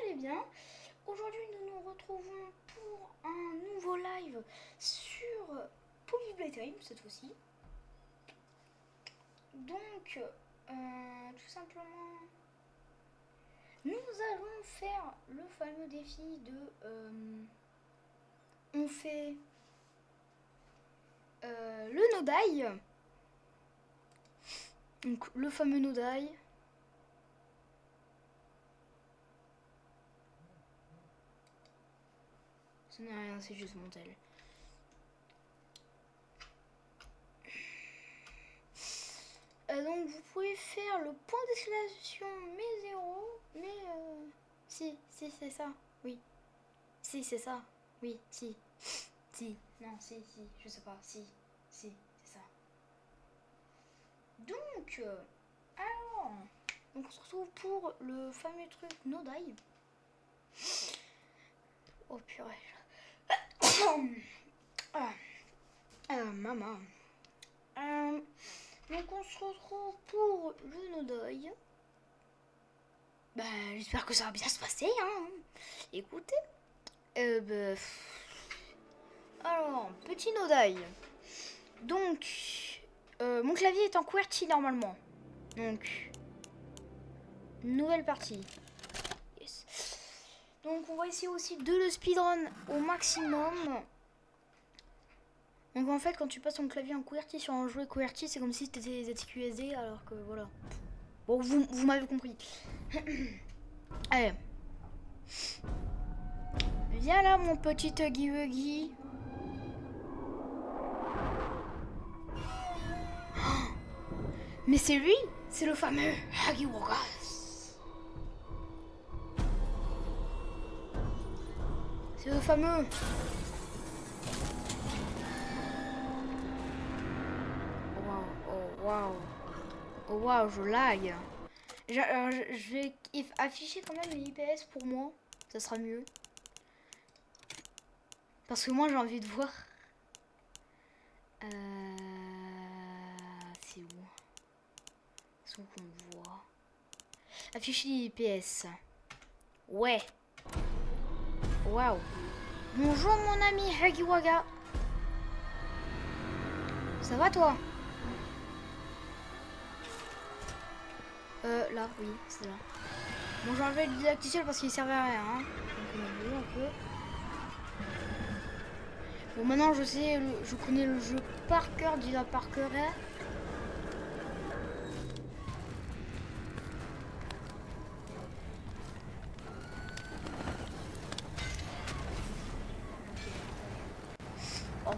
allez bien. Aujourd'hui, nous nous retrouvons pour un nouveau live sur Poppy Playtime cette fois-ci. Donc, tout simplement, nous allons faire le fameux défi de... on fait le no-die. Donc, le fameux no-die. Ce n'est rien, c'est juste mon tel. Donc vous pouvez faire le point d'exclamation mais 0, mais si c'est ça, oui, si c'est ça, oui, si, non, si, je sais pas, si, c'est ça. Donc, alors, donc on se retrouve pour le fameux truc no die. Oh purée. Maman. Donc on se retrouve pour le no die. Bah, j'espère que ça va bien se passer, hein. Écoutez. Alors, petit no die. Donc, mon clavier est en QWERTY normalement. Donc, nouvelle partie. Yes. Donc, on va essayer aussi de le speedrun au maximum. Donc, en fait, quand tu passes ton clavier en QWERTY sur un jouet QWERTY, c'est comme si c'était des ZQSD, alors que voilà. Bon, vous m'avez compris. Allez. Viens là, mon petit Huggy Wuggy. Mais c'est lui, c'est le fameux Huggy Wuggas. C'est le fameux. Oh waouh, je lag. Je vais afficher quand même les IPS pour moi. Ça sera mieux. Parce que moi j'ai envie de voir. C'est où? C'est où qu'on voit? Afficher les IPS. Ouais. Waouh. Bonjour mon ami Huggy Wugga. Ça va toi? Là, oui, c'est là. Bon, j'ai enlevé le didacticiel parce qu'il servait à rien. Hein. Donc on a vu un peu. Bon, maintenant je sais, je connais le jeu par cœur, déjà par cœur.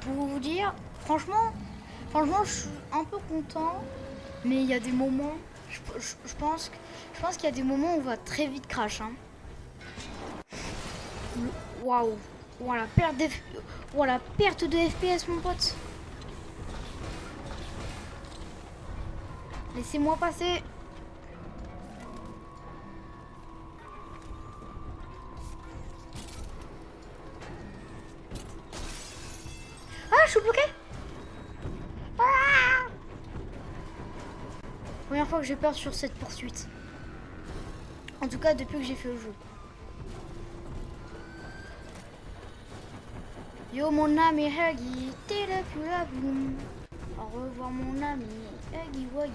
Pour vous dire, franchement, je suis un peu content, mais il y a des moments, je pense qu'il y a des moments où on va très vite crash. Hein. Waouh, wow, la perte de FPS, mon pote. Laissez-moi passer. Ah, je suis bloqué. Ah, première fois que j'ai peur sur cette poursuite. En tout cas, depuis que j'ai fait le jeu. Yo mon ami Huggy, t'es le plus la boum. Au revoir mon ami Huggy Wuggy.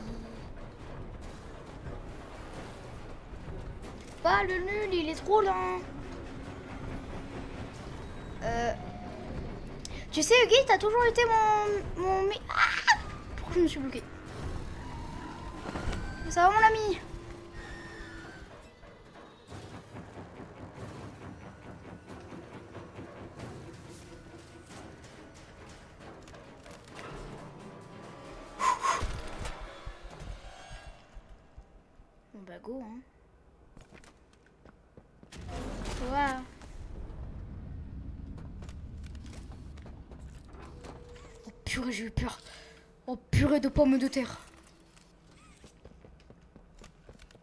Pas le nul, il est trop lent. Tu sais Huggy, t'as toujours été mon... Ah, pourquoi je me suis bloqué? Ça va mon ami? Bon bah go hein. Wow. Oh purée, j'ai eu peur. Oh purée de pommes de terre.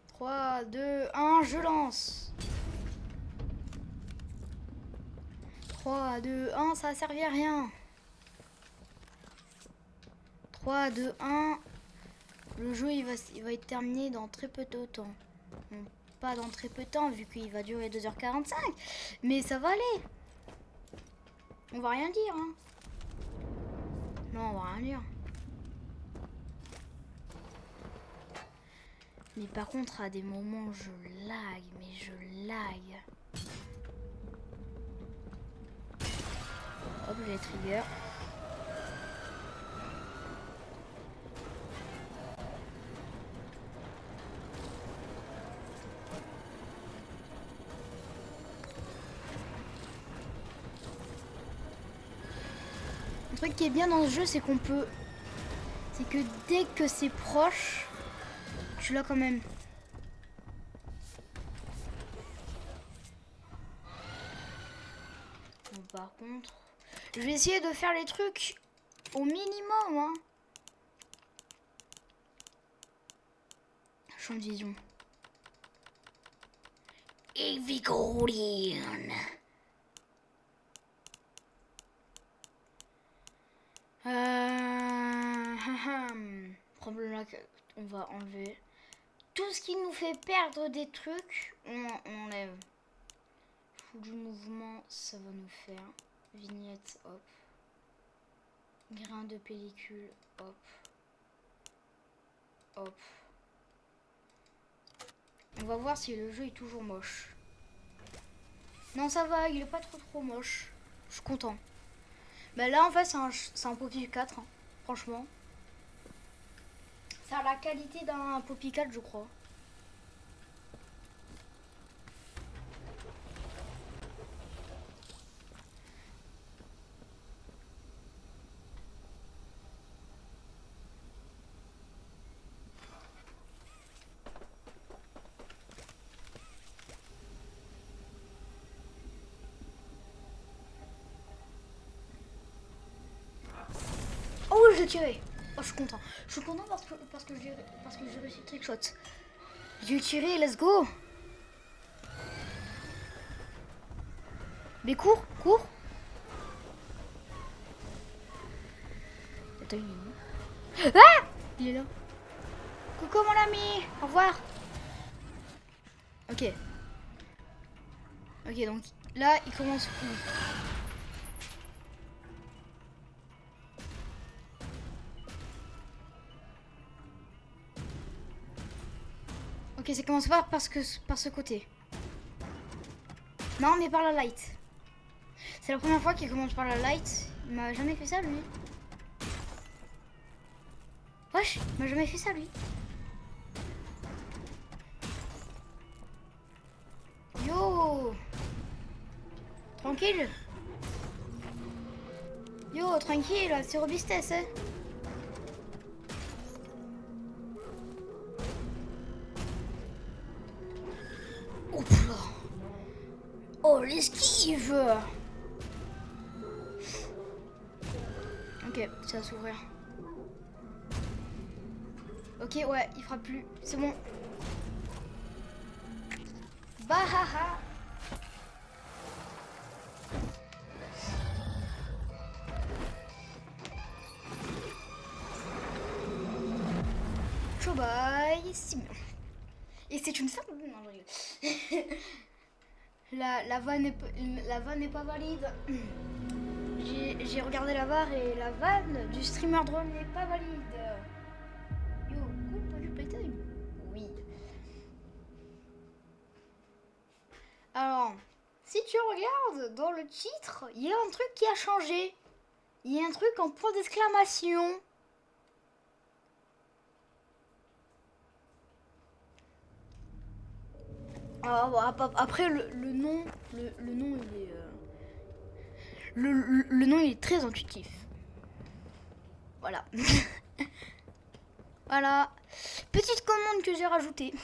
3, 2, 1, je lance. 3, 2, 1, ça a servi à rien. 3, 2, 1. Le jeu il va être terminé dans très peu de temps. Bon, pas dans très peu de temps vu qu'il va durer 2h45. Mais ça va aller. On va rien dire, hein. Non, on va rien dire. Mais par contre, à des moments, je lag, mais je lag. Hop, j'ai trigger. Un truc qui est bien dans ce jeu, c'est qu'on peut... C'est que dès que c'est proche, tu l'as quand même. Bon, par contre, je vais essayer de faire les trucs au minimum, hein. Champ de vision. Evigorian. Problème là, on va enlever tout ce qui nous fait perdre des trucs. On enlève. Fou du mouvement, ça va nous faire. Vignette, hop. Grain de pellicule, hop. Hop. On va voir si le jeu est toujours moche. Non, ça va, il est pas trop moche. Je suis content. Bah là, en fait, c'est un Poppy 4, hein, franchement. Ça a la qualité d'un Poppy 4, je crois. Oh, je l'ai tiré. Oh, je suis content. Je suis content parce que j'ai réussi le trickshot. J'ai tiré, let's go. Mais cours. Attends, il est où? Ah, il est là. Coucou mon ami. Au revoir. Ok. Ok, donc là, il commence où? Ok, ça commence pas par ce côté. Non, mais par la light. C'est la première fois qu'il commence par la light. Il m'a jamais fait ça, lui. Wesh, il m'a jamais fait ça, lui. Yo. Tranquille. Yo, tranquille, c'est robustesse, hein. Oh putain. Oh, l'esquive. Ok, ça va s'ouvrir. Ok, ouais, il fera plus. C'est bon. Bah haha. Chobaï, c'est bien. Et c'est une simple... Non, je rigole. La vanne n'est pas valide. J'ai regardé la VAR et la vanne du streamer drone n'est pas valide. Yo, coupe du playtime. Oui. Alors, si tu regardes dans le titre, il y a un truc qui a changé. Il y a un truc en point d'exclamation. Après le nom, le nom il est le nom il est très intuitif. Voilà. Voilà. Petite commande que j'ai rajoutée.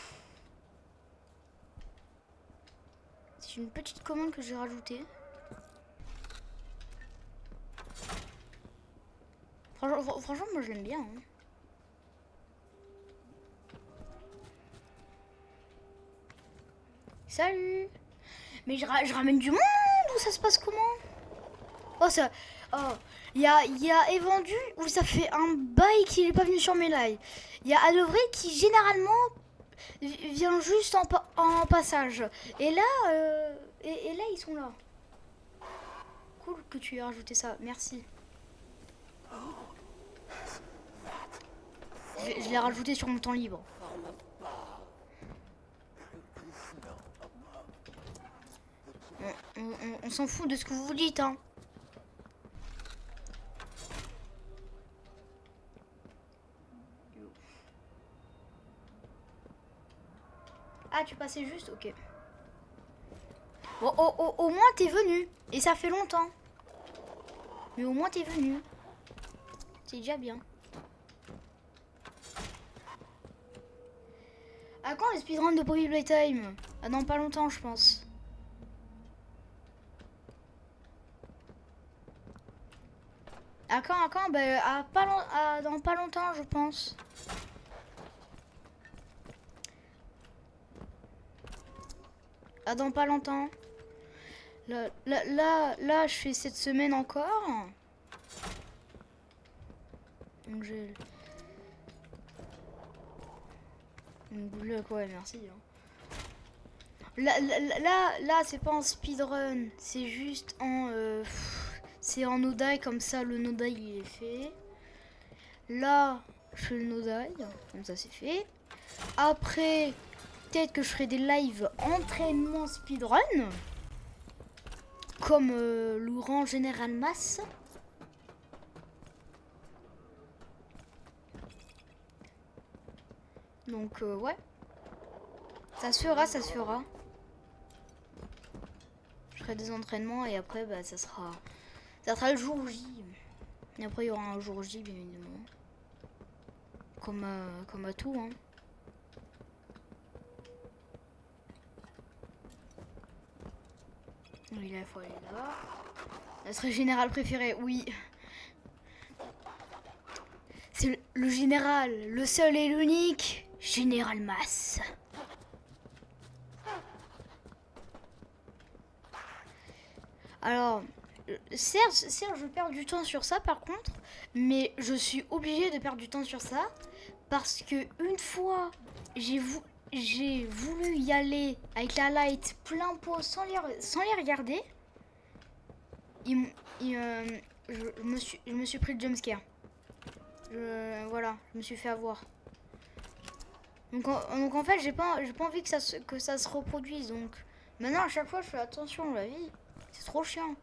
C'est une petite commande que j'ai rajoutée. Franchement, moi je l'aime bien. Hein. Salut. Mais je ramène du monde ou ça se passe comment? Oh ça... Oh, il y a Evendu où ça fait un bail qu'il est pas venu sur mes lives. Il y a Alovray qui généralement Viens juste en passage. Et là, et là, ils sont là. Cool que tu aies rajouté ça. Merci. Je l'ai rajouté sur mon temps libre. On s'en fout de ce que vous dites, hein. Ah, tu passais juste? Ok. Bon, au moins, t'es venu. Et ça fait longtemps. Mais au moins, t'es venu. C'est déjà bien. À quand le speedrun de Poppy Playtime? Ah, dans pas longtemps, je pense. À quand? Ben, dans pas longtemps, je pense. Ah, dans pas longtemps. Là, je fais cette semaine encore. Donc, j'ai... Donc, ouais, merci. Hein. Là c'est pas en speedrun. C'est juste en... c'est en Nodai, comme ça, le Nodai, il est fait. Là, je fais le Nodai. Comme ça, c'est fait. Après, peut-être que je ferai des lives entraînement speedrun. Comme Laurent Général Masse. Donc ouais. Ça se fera, ça se fera. Je ferai des entraînements et après bah, ça sera le jour J. Et après il y aura un jour J bien évidemment. Comme à tout hein. Oui là il faut aller là. Ça serait général préféré, oui. C'est le général, le seul et l'unique Général Masse. Alors, certes, je perds du temps sur ça par contre, mais je suis obligée de perdre du temps sur ça parce que une fois j'ai voulu y aller avec la light plein pot sans les regarder. Je me suis pris le jumpscare. Voilà, je me suis fait avoir. Donc en fait, j'ai pas envie que ça se reproduise. Donc maintenant, à chaque fois, je fais attention à la vie. C'est trop chiant.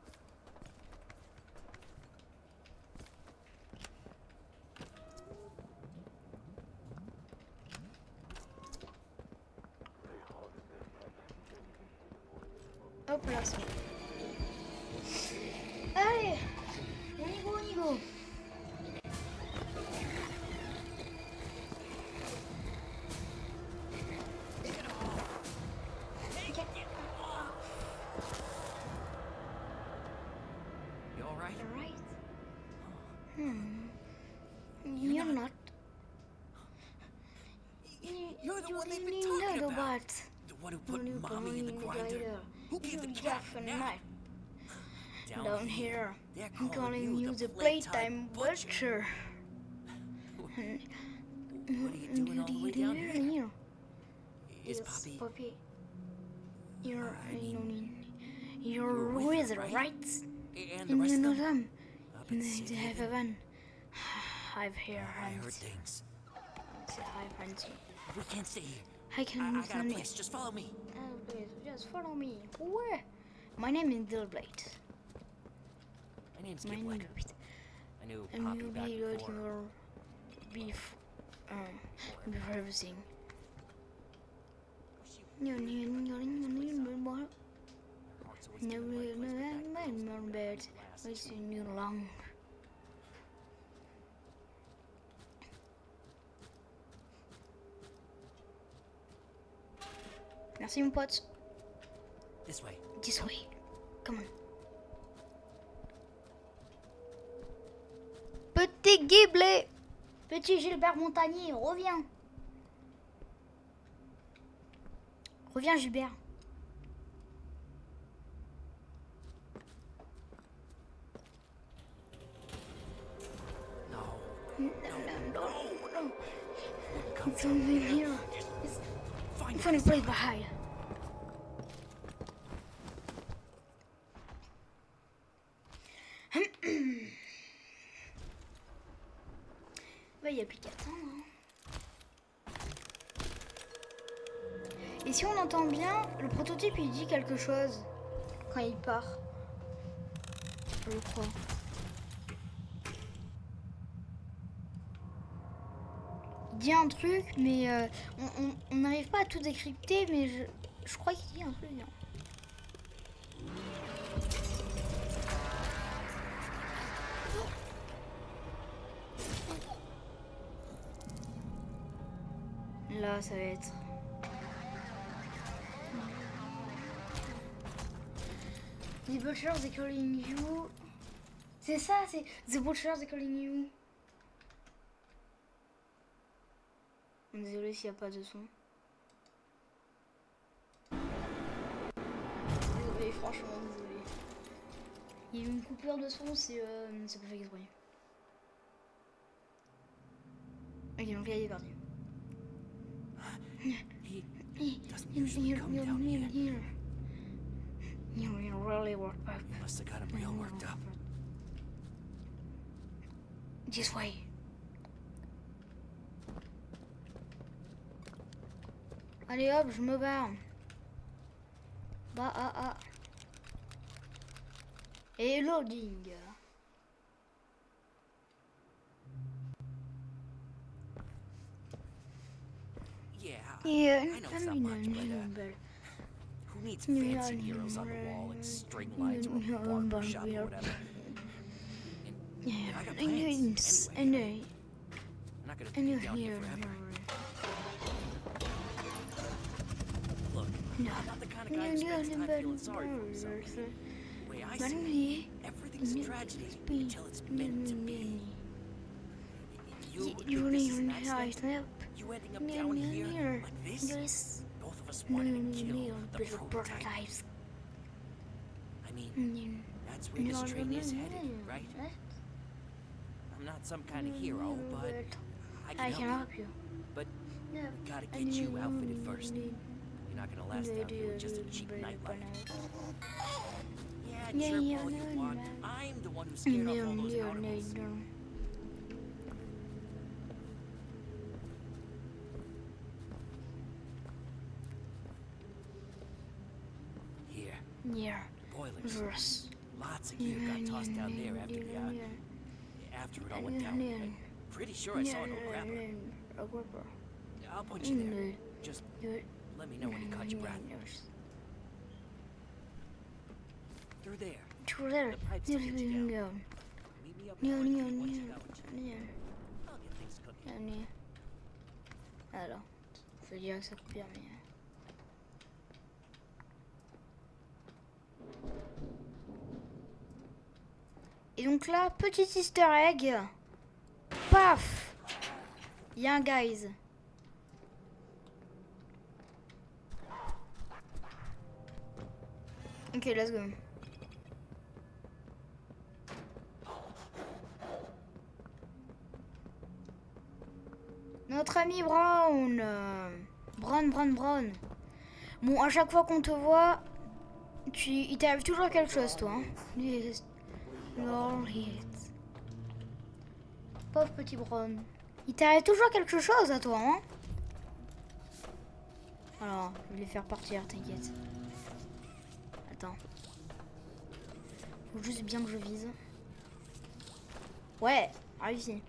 Hop là, c'est bon. Allez, on y go, on y go. You're not. You're the one they've been talking about. The one who put mommy in the grinder. Who gave the cat the nap? Down here, they're I'm calling you the playtime butcher. What are you doing all the way down here? Is Poppy? You're wizard, right? And the rest of them? Up in heaven. I've heard I heard things. We can't stay here. I can I got a place. Just follow me. Please, just follow me. Where? My name is Dillblade. My name's Giblet. I knew Poppy And back you'll before. be before everything. Merci mon pote. This way. This way. Come on. Petit Giblet. Petit Gilbert Montagnier, reviens. Reviens Gilbert. No. It's over here. find Funny it. place behind. Bah, y a plus qu'à attendre. Hein. Et si on entend bien, le prototype il dit quelque chose quand il part. Je crois. Il dit un truc, mais on n'arrive pas à tout décrypter, mais je crois qu'il dit un truc bien. Là, ça va être... The Butchers are calling you. C'est ça, c'est The Butchers are calling you. Désolé s'il n'y a pas de son. Désolé, franchement, désolé. Il y a eu une coupure de son, c'est pas fait exprès. Ok, donc là, il est parti. He doesn't usually come down here. You really worked up. Must have got him real worked up. This way. Allez hop, je me barre. Bah ah. Et loading. Yeah, I know it's not much, but who needs fancy heroes on the wall and string lights or a barber shop or whatever? And I got plans anyway. I'm not gonna be down here forever. Look, I'm not the kind of guy who spends time feeling sorry for himself. The way I see it, everything's a tragedy until it's meant to be. You think this is an accident? You ending up down here like this? Both of us wanted to kill the prototype. I mean, that's where this train is headed, right? I'm not some kind of hero, but I can help you. But we gotta get you outfitted first. You're not gonna last out here with just a cheap nightlight. Yeah, chirp all you want. I'm the one who scared off all those animals. Yeah. Boilers. Lots of gear got tossed down there after it all went down. I'm pretty sure I saw an old grabber. I'll put you there. Just let me know when you caught your breath. Through there. The pipes to get you down. Meet me up in the once you got what you need. I'll get things cooking. Alors, faut dire que ça coupe bien, mais... Et donc là, petit easter egg. Paf! Il y a un guys. Ok, let's go. Notre ami Brown. Brown. Bon, à chaque fois qu'on te voit, il t'arrive toujours quelque chose, toi. Hein. Pauvre petit Brown. Il t'arrive toujours quelque chose à toi, hein. Alors, je vais les faire partir, t'inquiète. Attends. Faut juste bien que je vise. Ouais, réussi.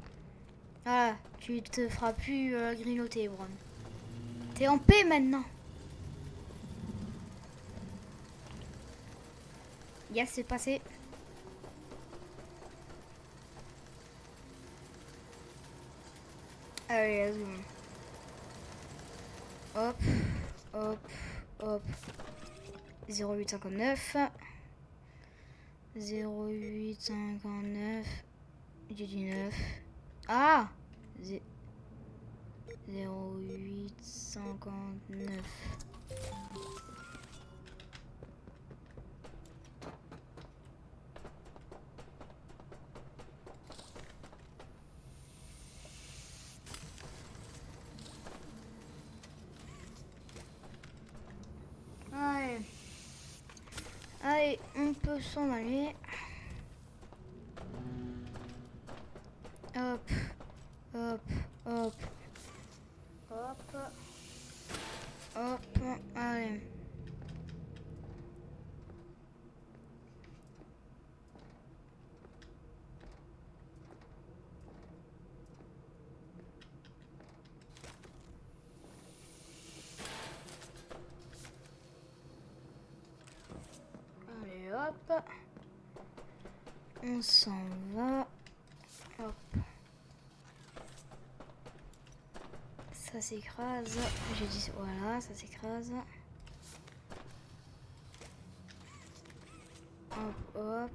Voilà, tu te feras plus grignoter, Brown. T'es en paix maintenant. Yes, c'est passé. Allez, let's go. Hop. 0859. 0859. J'ai dit 9. Ah 0859. Allez, on peut s'en aller. Hop, hop, hop, hop, hop, allez. Allez, hop. On s'en va. Hop. Ça s'écrase. J'ai dit voilà, ça s'écrase. Hop, hop.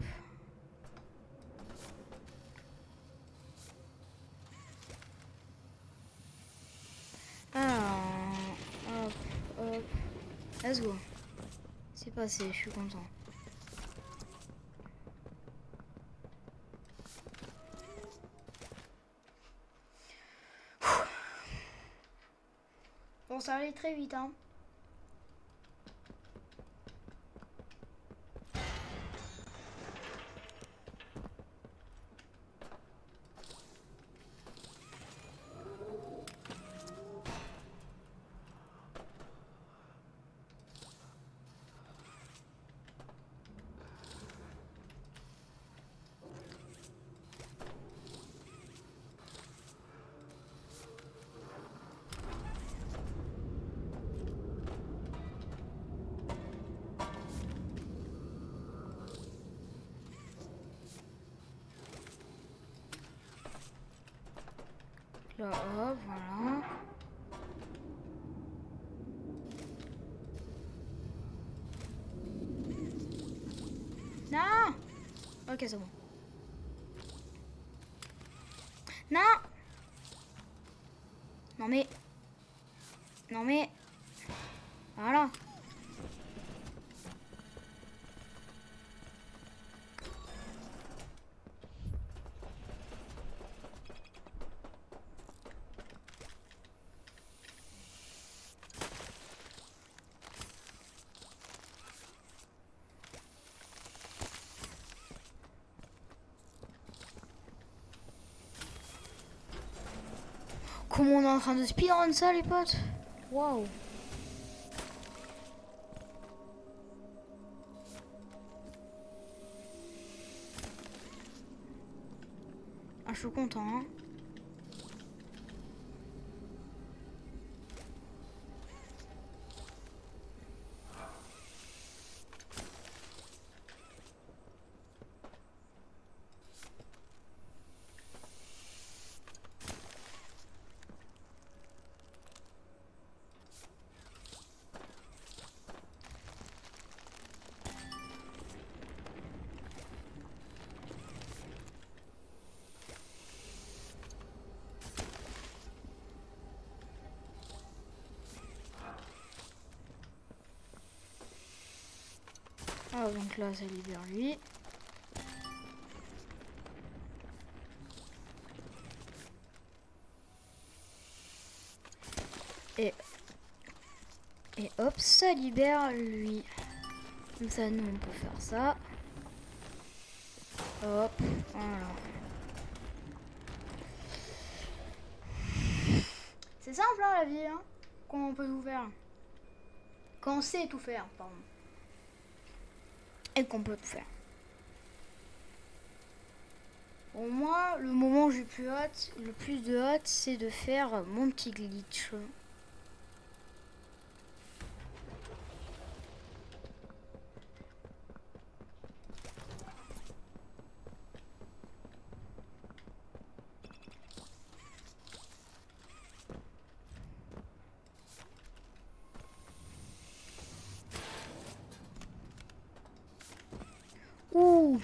Alors, hop, hop. Let's go. C'est passé, je suis content. Bon, ça allait très vite, hein. Là, hop, voilà. Non! Ok, c'est bon. Non! Non mais... Non mais... Voilà. Comment on est en train de speedrun ça, les potes? Waouh! Ah, je suis content, hein. Ah, donc là, ça libère lui. Et hop, ça libère lui. Comme ça, nous, on peut faire ça. Hop, voilà. C'est simple, hein, la vie, hein. Quand on peut tout faire. Quand on sait tout faire, pardon. Et qu'on peut tout faire. Pour moi, le moment où j'ai le plus de hâte, c'est de faire mon petit glitch. Ouh,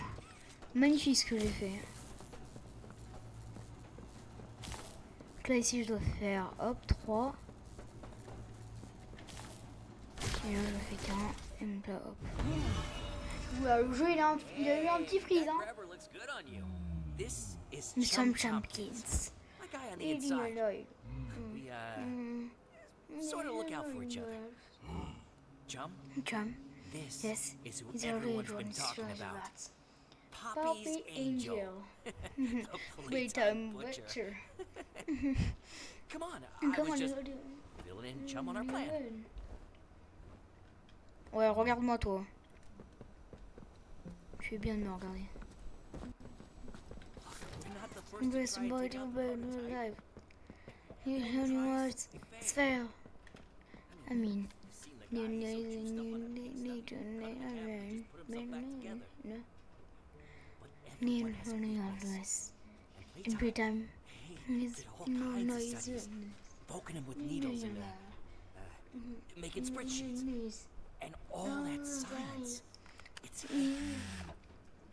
magnifique ce que j'ai fait. Donc là ici je dois faire hop 3. Et là je fais qu'un. Et donc là hop. Oula, le jeu il a eu un petit freeze, hein. Nous sommes champions. Eating alive. Sort of look out for each other. Chum? Chum. This Yes, is who he's a everyone's real been one. talking Strange about. rats. Poppy's Poppy Angel. Angel. The Playtime butcher. butcher. Come on, I Come was on, just you do. filling in chum on our plan. Ouais, regarde-moi toi. Tu fais bien de me regarder. We're not the first to Embrace try and somebody take to out the burn prototype. alive. You only words. It's fair. I mean, Seen the you guy, he's so need juiced up on that to pink stuff, he cut him in half and just put himself back together. But everyone has a weakness. And Every playtime, time hey, is did all no kinds of noise. studies, poking him with needles and making spreadsheets, and all that science. It's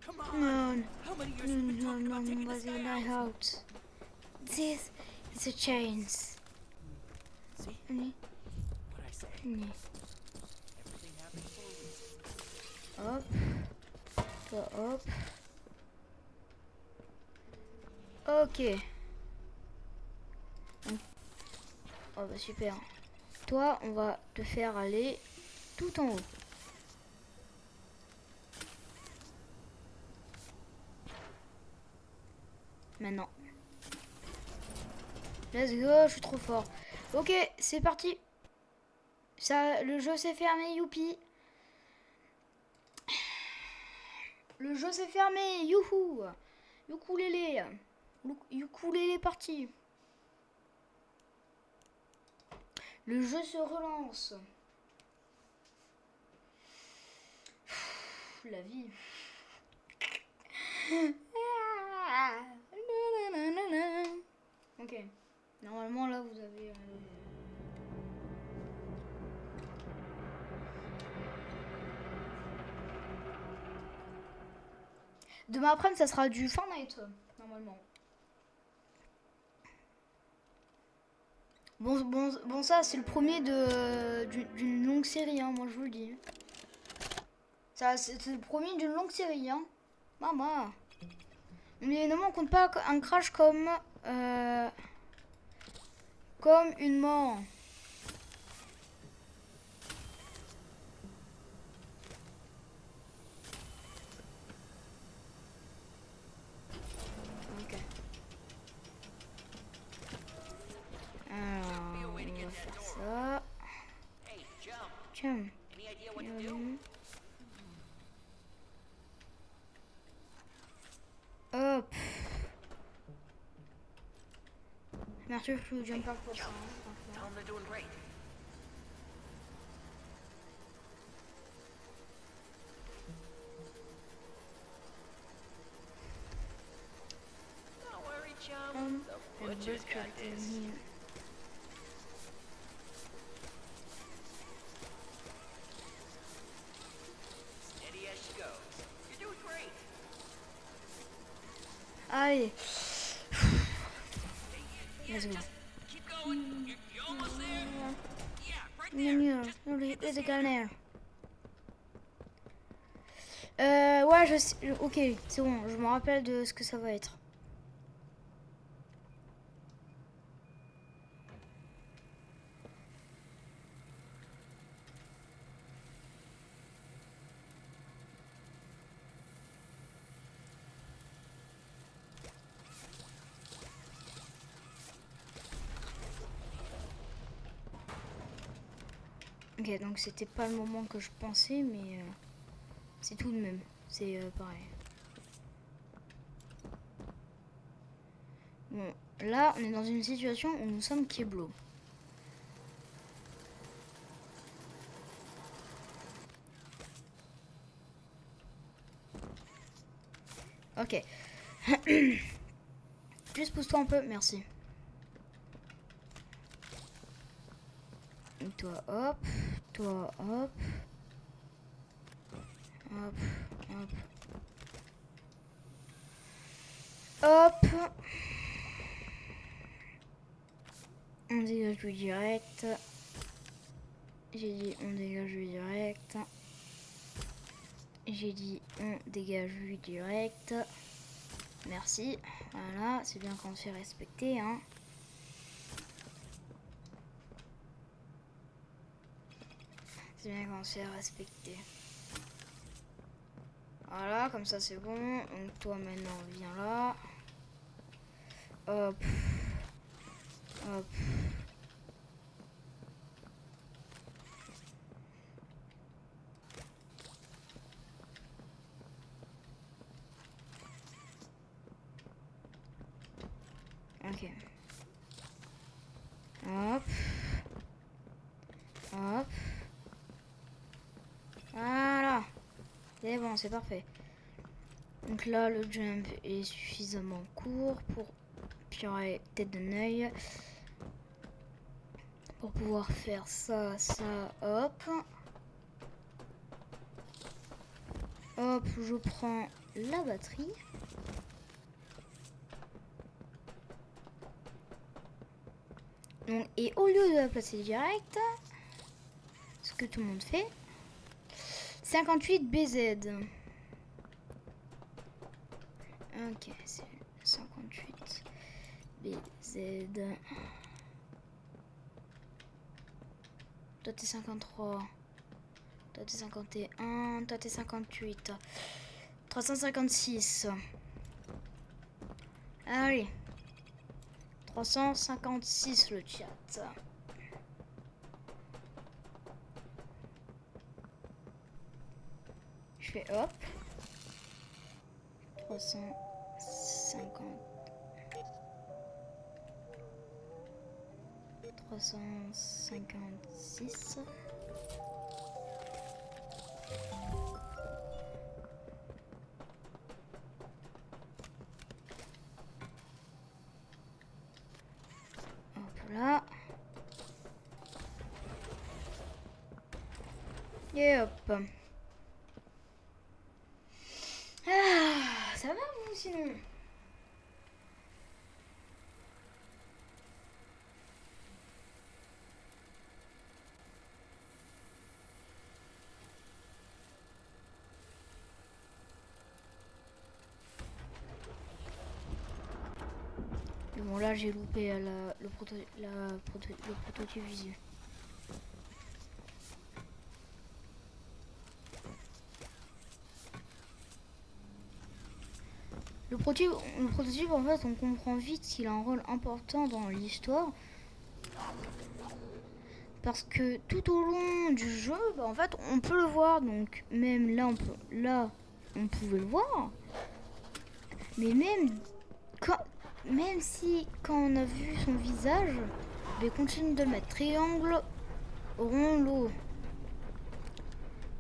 come on. How many years have we been talking about taking this guy out? out. This is a chance. See Mm, what I say? mm. Everything happens for a reason. Hop, toi hop. Ok. Oh bah super. Toi, on va te faire aller tout en haut. Maintenant. Let's go, je suis trop fort. Ok, c'est parti. Ça, le jeu s'est fermé, youpi. Le jeu s'est fermé, youhou. Ukulélé. Ukulélé parti. Le jeu se relance. La vie. Ok. Normalement là vous avez... Demain après-midi ça sera du Fortnite normalement. Bon ça c'est le premier d'une longue série hein, moi je vous le dis. Ça c'est le premier d'une longue série hein. Maman. Mais ne m'en compte pas un crash comme une mort. Ok. Alors, on va faire ça. Tiens. Hop. Merci, je jump pas pour ça. The butcher's got this. Steady as she goes. You're doing great. Allez. Let's go. Keep going. You're almost there. Yeah, right there. Les galères. Ouais, je sais. Ok, c'est bon, je me rappelle de ce que ça va être. Ok, donc c'était pas le moment que je pensais, mais c'est tout de même. C'est pareil. Bon, là, on est dans une situation où nous sommes Keblo. Ok. Juste pousse-toi un peu, merci. Toi, hop. Toi, hop. Hop, hop. Hop. On dégage lui direct. J'ai dit on dégage lui direct. J'ai dit on dégage lui direct. Merci. Voilà, c'est bien qu'on se fait respecter, hein. C'est bien qu'on se fait respecter. Voilà, comme ça c'est bon. Donc toi maintenant viens là. Hop. Hop. Ok. Hop. Hop. Voilà. C'est bon, c'est parfait. Donc là, le jump est suffisamment court pour purée tête de œil. Pour pouvoir faire ça, hop. Hop, je prends la batterie. Donc, et au lieu de la placer direct, ce que tout le monde fait, 58 BZ. Ok, c'est 58 BZ. Toi t'es 53. Toi t'es 51. Toi t'es 58. 356. Allez. 356 le chat. Je fais hop. 350. 356. Hop là. Et hop. Ah, ça va vous sinon? Bon là j'ai loupé le prototype visuel. Le prototype en fait on comprend vite qu'il a un rôle important dans l'histoire. Parce que tout au long du jeu, bah, en fait on peut le voir. Donc même là on pouvait le voir. Mais même si quand on a vu son visage, je vais continuer de le mettre. Triangle, rond, lot.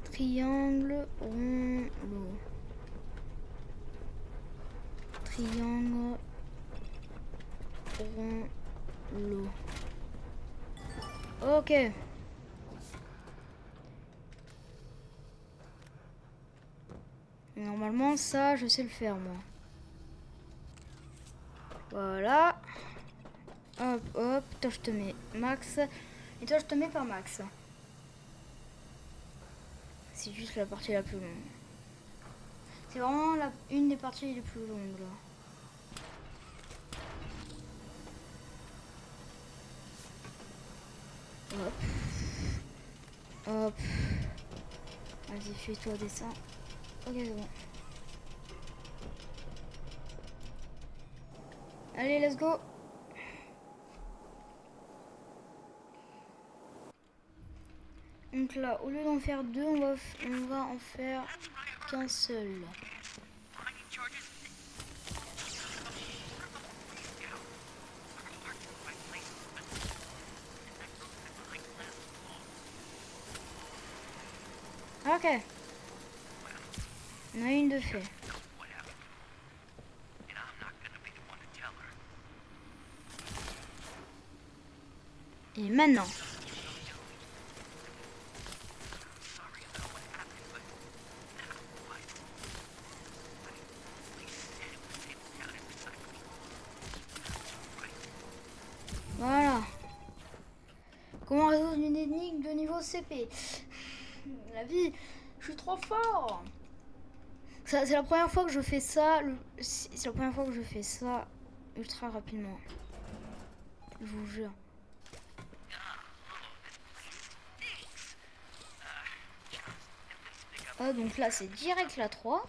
Triangle, rond, lot. Triangle, rond, lot. Ok. Normalement ça je sais le faire moi. Voilà. Hop, hop. Toi, je te mets max. Et toi, je te mets pas max. C'est juste la partie la plus longue. C'est vraiment une des parties les plus longues, là. Hop. Hop. Vas-y, fais-toi descend. Ok, c'est bon. Allez, let's go. Donc là, au lieu d'en faire deux, on va en faire qu'un seul. Ok. On a une de fait. Et maintenant. Voilà. Comment résoudre une énigme de niveau CP? La vie, je suis trop fort. C'est la première fois que je fais ça. C'est la première fois que je fais ça ultra rapidement. Je vous jure. Ah, donc là, c'est direct la 3.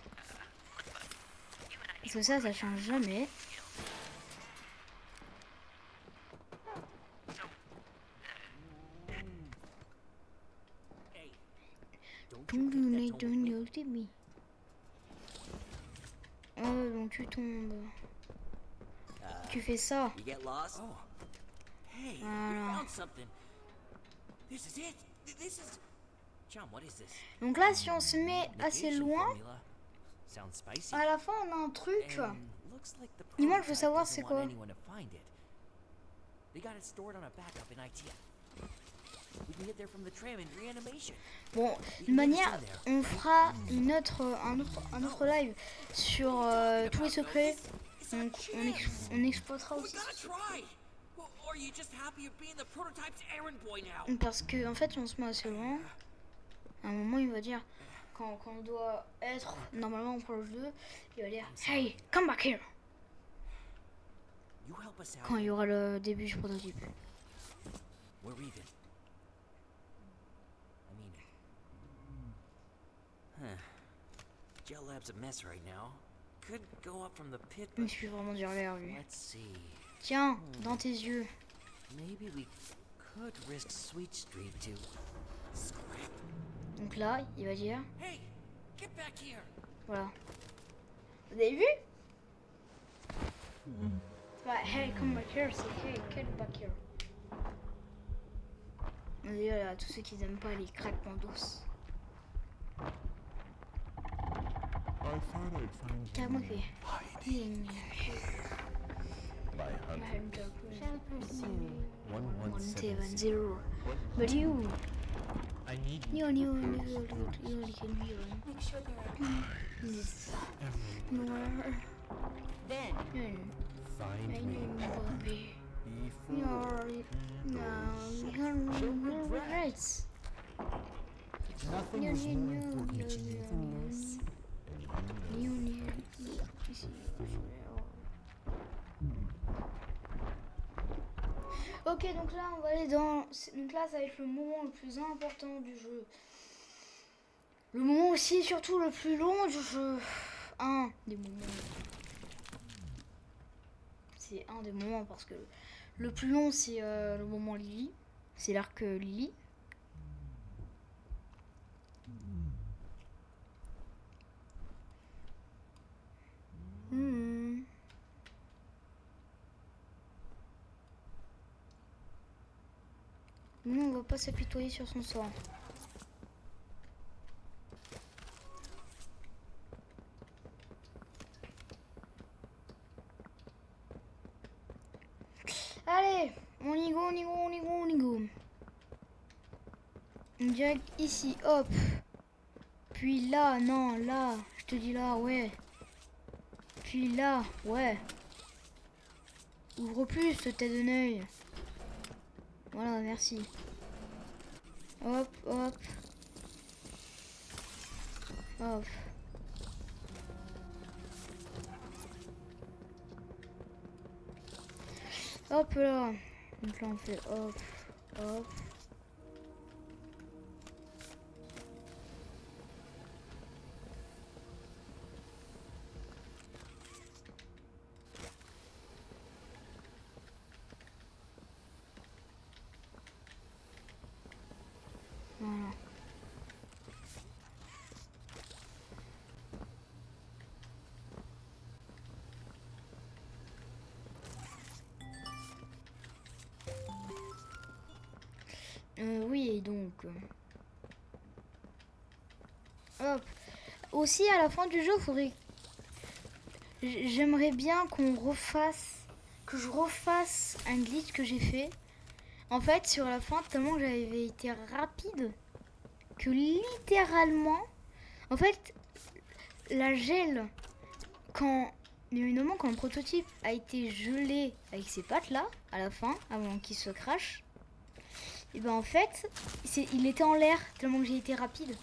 Parce que ça change jamais. Donc tu tombes. Tu fais ça. Voilà. Donc là, si on se met assez loin, à la fin, on a un truc. Et moi, je veux savoir c'est quoi. Bon, de manière, on fera un autre live sur tous les secrets. Donc, on exploitera aussi. Parce que, en fait, si on se met assez loin, à un moment, il va dire, quand on doit être normalement proche d'eux, il va dire, hey, come back here. Quand il y aura le début du prototype. Gel Lab's a mess right now. Could go up from the pit, Il me but suffit vraiment de dire l'air, lui. let's see. Tiens, dans tes yeux. Maybe we could risk Sweet Street to scrap. Donc là, il va dire. Hey, get back here. Voilà. Vous avez vu? Ouais, hey, come back here, c'est hey, get back here. On dit à tous ceux qui n'aiment pas les craquements d'os. Carrément fait. But you. I need You can hear make sure they're Then find me before nothing is more important to me than this. Ok, donc là on va aller dans. Donc là ça va être le moment le plus important du jeu. Le moment aussi surtout le plus long du jeu. Un des moments. C'est un des moments parce que le plus long c'est le moment Lily. C'est l'arc Lily. Nous, on va pas s'apitoyer sur son sort. Allez, on y go, on y go, on y go, on y go. On dirait ici, hop. Puis là, non, là. Je te dis là, ouais. Puis là, ouais. Ouvre plus ce tête de l'œil. Voilà, merci. Hop, hop. Hop. Hop là. Donc là on fait hop, hop. Voilà. Oui, donc. Hop. Aussi, à la fin du jeu, faudrait. J'aimerais bien qu'on refasse. Que je refasse un glitch que j'ai fait. En fait, sur la fin, tellement que j'avais été rapide. Que littéralement. En fait, la gel. Quand. Évidemment, quand le prototype a été gelé avec ses pattes là, à la fin, avant qu'il se crache. Et ben en fait, il était en l'air tellement que j'ai été rapide.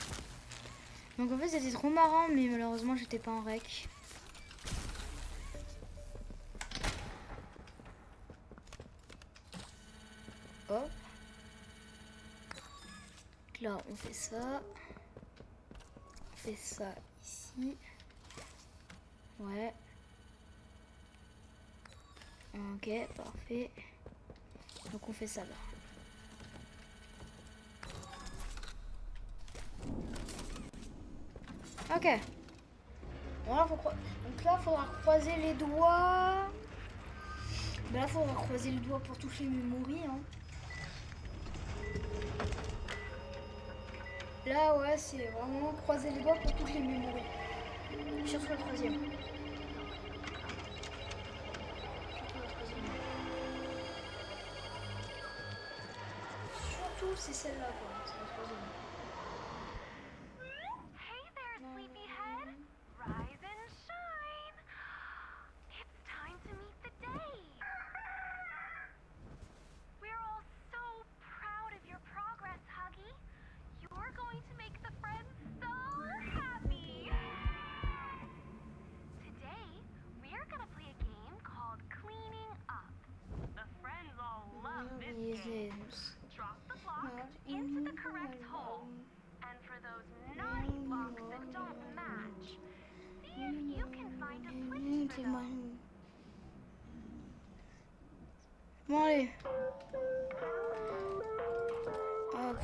Donc en fait c'était trop marrant, mais malheureusement j'étais pas en rec. Hop. Là on fait ça. On fait ça ici. Ouais. Ok, parfait. Donc on fait ça là. Ok. Voilà, donc là, faudra croiser les doigts. Ben là, faudra croiser les doigts pour toucher les mémories. Hein. Là, ouais, c'est vraiment croiser les doigts pour toucher les mémories. Surtout le troisième. Surtout c'est celle-là, quoi. C'est la troisième. Hey there, sleepyhead. Rise and shine. It's time to meet the day. We're all so proud of your progress, Huggy. You're going to make the friends so happy. Today, we're gonna play a game called Cleaning Up. The friends all love this game. Drop the block into the correct hole. And for those naughty blocks that don't match, see if you can find a place for them. Bon, allez. Hop.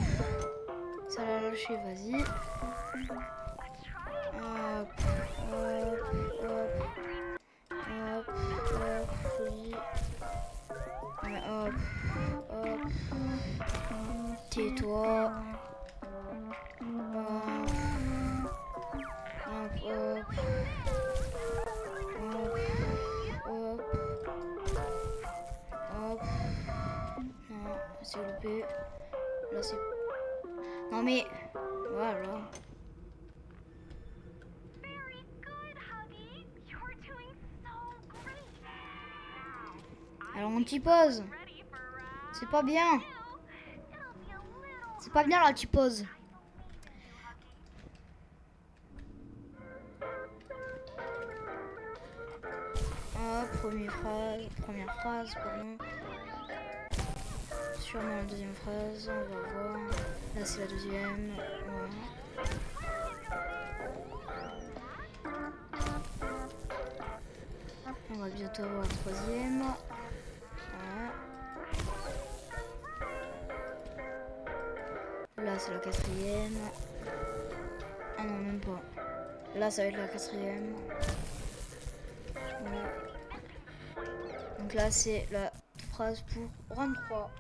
Ça l'a lâché, vas-y. Hop, hop, hop. Hop, hop, vas-y. Ouais, hop, hop. Tais-toi. Hop. Hop, hop. Hop, hop. Hop. Non, c'est loupé. Là, c'est... Non, mais... Voilà. Very good, Huggy. You're doing so great. Now, Alors, on t'y pose. ready for round C'est pas bien. 2. It'll be a little C'est pas bien, la t'y pose. Hop, première phrase, pardon. Sûrement la deuxième phrase, on va voir. Là c'est la deuxième. Voilà. On va bientôt avoir la troisième. Voilà. Là c'est la quatrième. Ah non, même pas. Là ça va être la quatrième. Voilà. Donc là c'est la phrase pour round 3.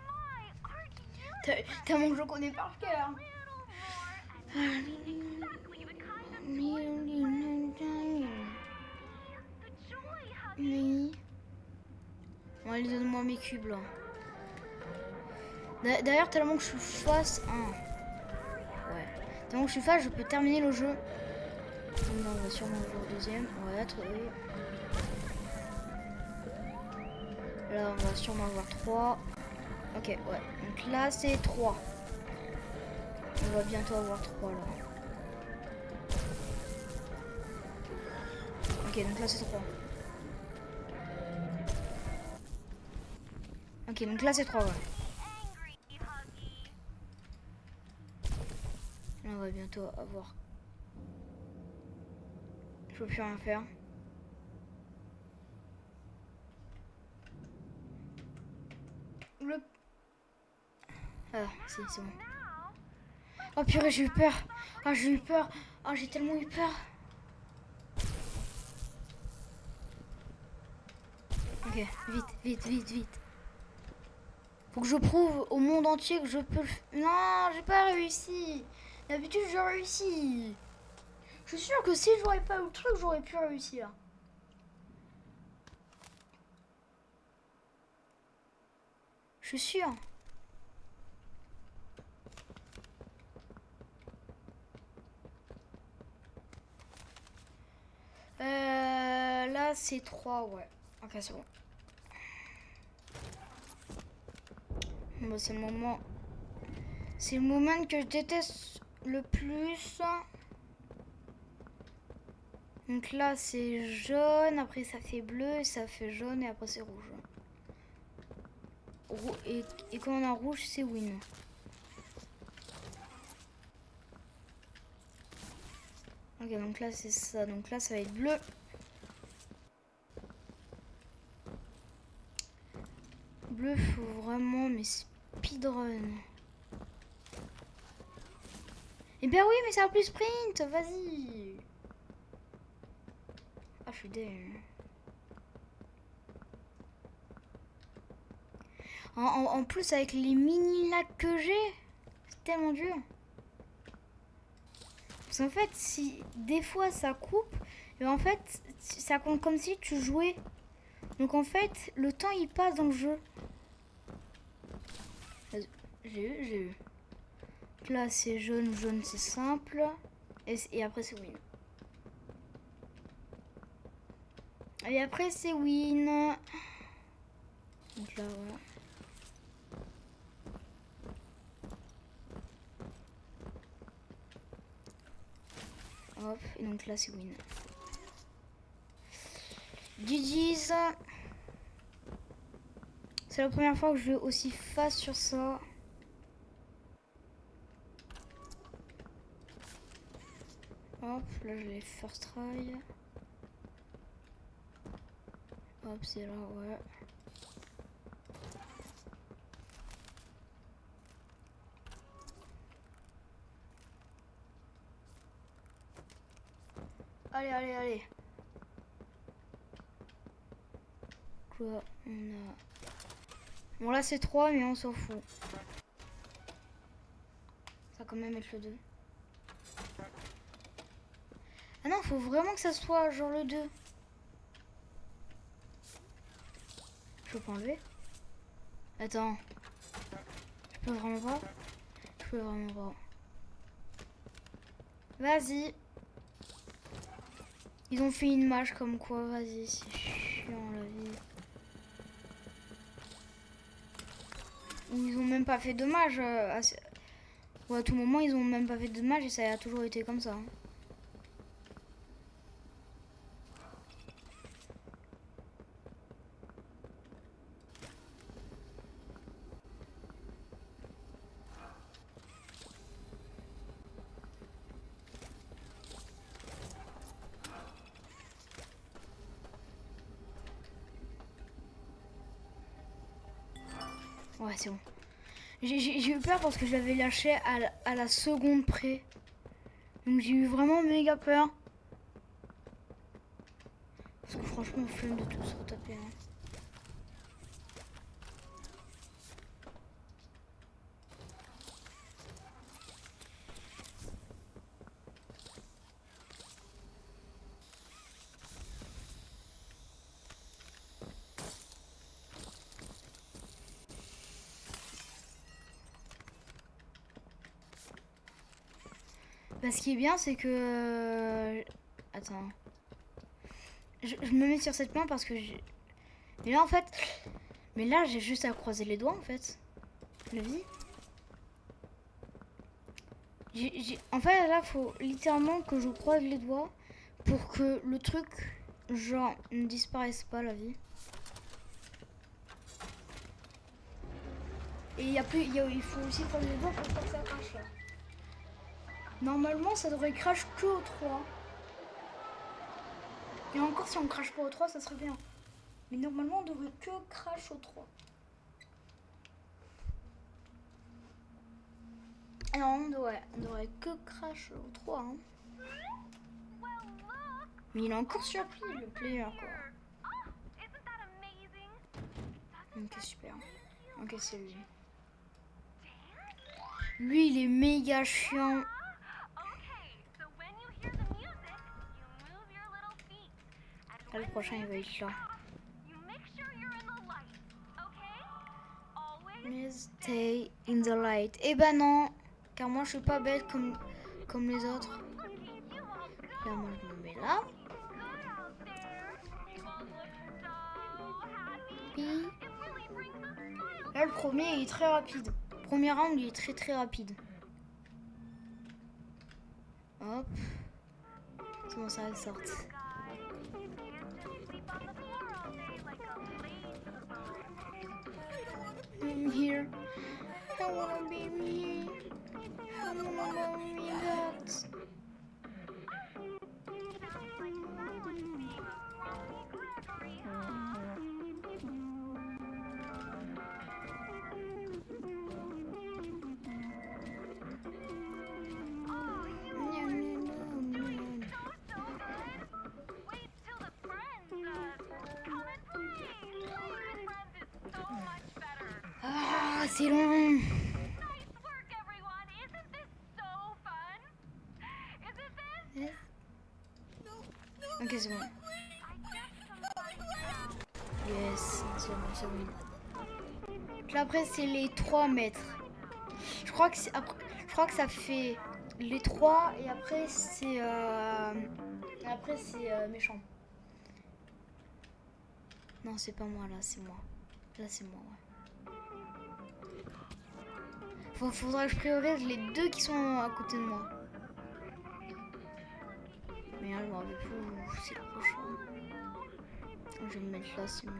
Tellement que je connais par cœur. Oui. Bon, allez, donne-moi mes cubes là. D'ailleurs, tellement que je suis face. Ouais. Tellement que je suis face, je peux terminer le jeu. Donc, on va sûrement voir le deuxième. Ouais, oui. Là, on va sûrement avoir 3. Ok, ouais. Donc là, c'est 3. On va bientôt avoir 3 là. Ok, donc là, c'est 3. Ok, donc là, c'est 3, ouais. Là, on va bientôt avoir... Je peux plus rien faire. Ah, si, c'est bon. Oh purée, j'ai eu peur. Ah, j'ai eu peur. Ah, j'ai tellement eu peur. Ok, vite, vite, vite, vite. Faut que je prouve au monde entier que je peux le faire. Non, j'ai pas réussi. D'habitude, je réussis. Je suis sûre que si j'aurais pas eu le truc, j'aurais pu réussir. Je suis sûre. Là, c'est 3, ouais. Ok, c'est bon. Bon, c'est le moment. C'est le moment que je déteste le plus. Donc là, c'est jaune. Après, ça fait bleu. Et ça fait jaune. Et après, c'est rouge. Et quand on a rouge, c'est win. Ok, donc là, c'est ça. Donc là, ça va être bleu. bleu, faut vraiment mais speedrun. Eh bien oui, mais ça a plus sprint, vas-y. Ah, je suis deg. En plus, avec les mini-lacs que j'ai, c'est tellement dur. Parce qu'en fait, si des fois ça coupe, et en fait, ça compte comme si tu jouais. Donc en fait, le temps il passe dans le jeu. J'ai eu. Là, c'est jaune, jaune, c'est simple. Et après, c'est win. Et après, c'est win. Donc là, voilà. Hop, et donc là, c'est win. GG's. C'est la première fois que je vais aussi fast sur ça. Hop, là je l'ai first try. Hop, c'est là, ouais. Allez, allez, allez. Quoi, on a... Bon là c'est 3 mais on s'en fout. Ça va quand même être le 2. Ah non, faut vraiment que ça soit genre le 2. Je peux pas enlever. Attends. Je peux vraiment pas. Je peux vraiment pas. Vas-y. Ils ont fait une mage comme quoi, vas-y, c'est chiant la vie. Ou ils ont même pas fait de mage. Ou à tout moment, ils ont même pas fait de mage et ça a toujours été comme ça. Hein. Ouais, c'est bon. J'ai eu peur parce que je l'avais lâché à la seconde près. Donc j'ai eu vraiment méga peur. Parce que franchement, flemme de tout se retaper. Hein. Bah, ce qui est bien, c'est que... Attends. Je me mets sur cette main parce que j'ai... Mais là, en fait... Mais là, j'ai juste à croiser les doigts, en fait. La vie. En fait, là, faut littéralement que je croise les doigts pour que le truc, genre, ne disparaisse pas, la vie. Et il faut aussi croiser les doigts pour pas que ça crache, là. Normalement, ça devrait crash que au 3. Et encore, si on crache pas au 3, ça serait bien. Mais normalement, on devrait que crash au 3. Et non, on devrait que crash au 3. Hein. Mais il est encore surpris, le player, quoi. Ok, super. Ok, c'est lui. Lui, il est méga chiant. Là, le prochain, il va être là. Mais stay in the light. Eh ben non, car moi, je suis pas bête comme les autres. Là, moi, je me mets là. Puis... Là, le premier, il est très rapide. Premier round, il est très très rapide. Hop. C'est bon, ça sort. I'm here. I wanna be me. I wanna be that. c'est long. Nice work, everyone. Isn't this so fun? Isn't this? Yes. Ok, c'est bon. I guess somebody now. Yes, c'est bon, c'est bon. Là, après, c'est les 3 mètres. Je crois que c'est après, je crois que ça fait les 3 et après c'est méchant. Non, c'est pas moi là, c'est moi. Là, c'est moi. Ouais. Faudrait que je priorise les 2 qui sont à côté de moi. Mais là, je me rappelle plus où c'est le prochain. Je vais me mettre là, c'est mieux.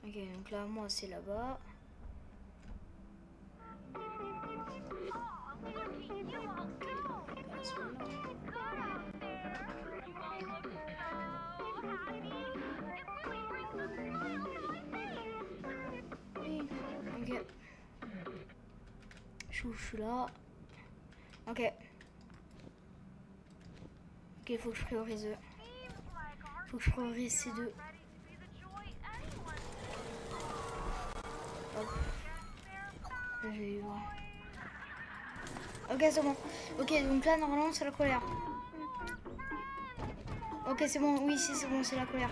Ok, donc là, moi, c'est là-bas. Ok. Je suis là. Ok. Ok, faut que je priorise eux. Faut que je priorise ces 2. Hop. Là, je vais y voir. Ok, c'est bon. Ok, donc là, normalement, c'est la colère. Ok, c'est bon. Oui, si, c'est bon, c'est la colère.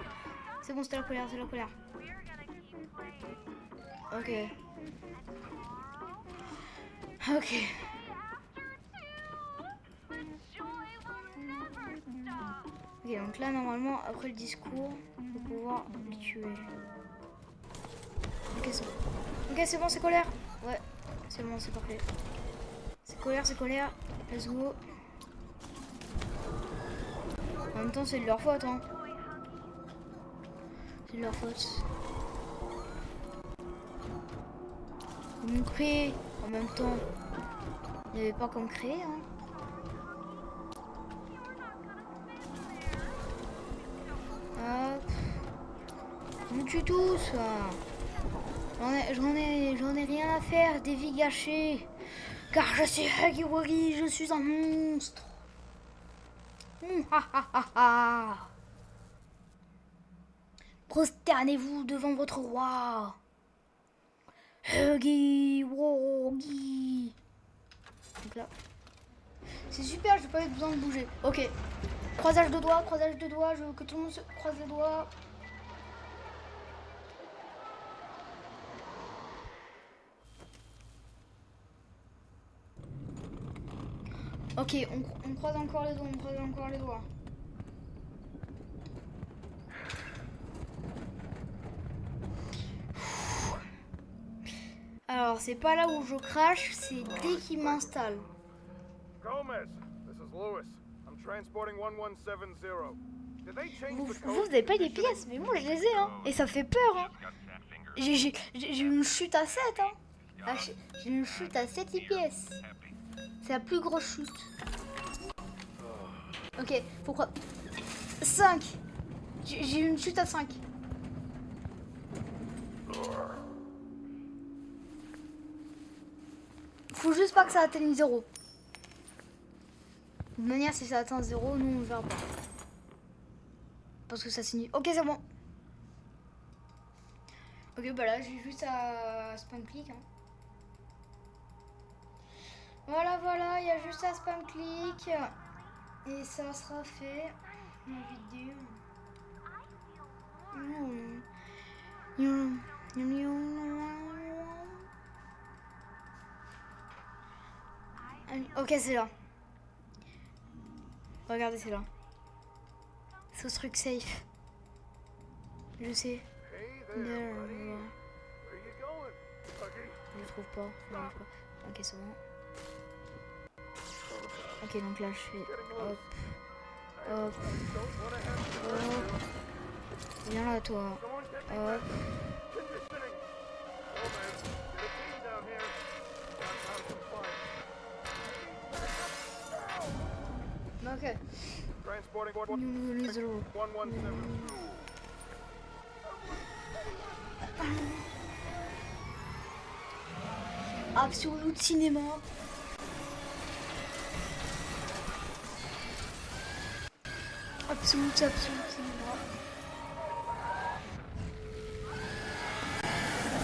C'est bon, c'est la colère, c'est la colère. Ok. Ok. Ok, donc là, normalement, après le discours, on va pouvoir les tuer. Ok, c'est bon. Ok, c'est bon, c'est colère. Ouais, c'est bon, c'est parfait. C'est colère, c'est colère. Let's go. En même temps, c'est de leur faute, hein. C'est de leur faute. Ils créé en même temps. Il n'y avait pas comme créer, hein. Hop. On tue tous. J'en ai rien à faire des vies gâchées. Car je suis Huggy Wuggy, je suis un monstre. Ha ha ha ha. Prosternez-vous devant votre roi. Huggy Wuggy. Donc là. C'est super, j'ai pas eu besoin de bouger. Ok. Croisage de doigts, je veux que tout le monde se croise les doigts. Ok, on croise encore les doigts, Alors, c'est pas là où je crache, c'est dès qu'il m'installe. Gomez, this is Lewis. I'm transporting 1170. Did they change Vous the code? avez pas des pièces, mais moi je les ai, hein. Et ça fait peur, hein. J'ai une chute à 7, hein. J'ai une chute à 7 IPS. C'est la plus grosse chute. Ok, pourquoi 5. J'ai une chute à 5. Faut juste pas que ça atteigne 0. De toute manière, si ça atteint 0, nous on verra pas. Parce que ça signifie... Ok, c'est bon. Ok, bah là, j'ai juste à spam click. Hein. Voilà, il y a juste à spam click. Et ça sera fait. Ma vidéo. Ok, c'est là. Regardez, c'est là. Ce truc safe. Je sais. Hey there, buddy. Je Where you going? Huggy? le trouve pas. Ok, c'est bon. Ok, donc là, je fais hop. Hop. Don't wanna have to Hop. Viens là, toi. Someone get me Hop. conditioning. Gomez, get a team down here. Got out of compliance. Ok. Transporting Zero. 117. Absolute cinéma. Absolute cinéma.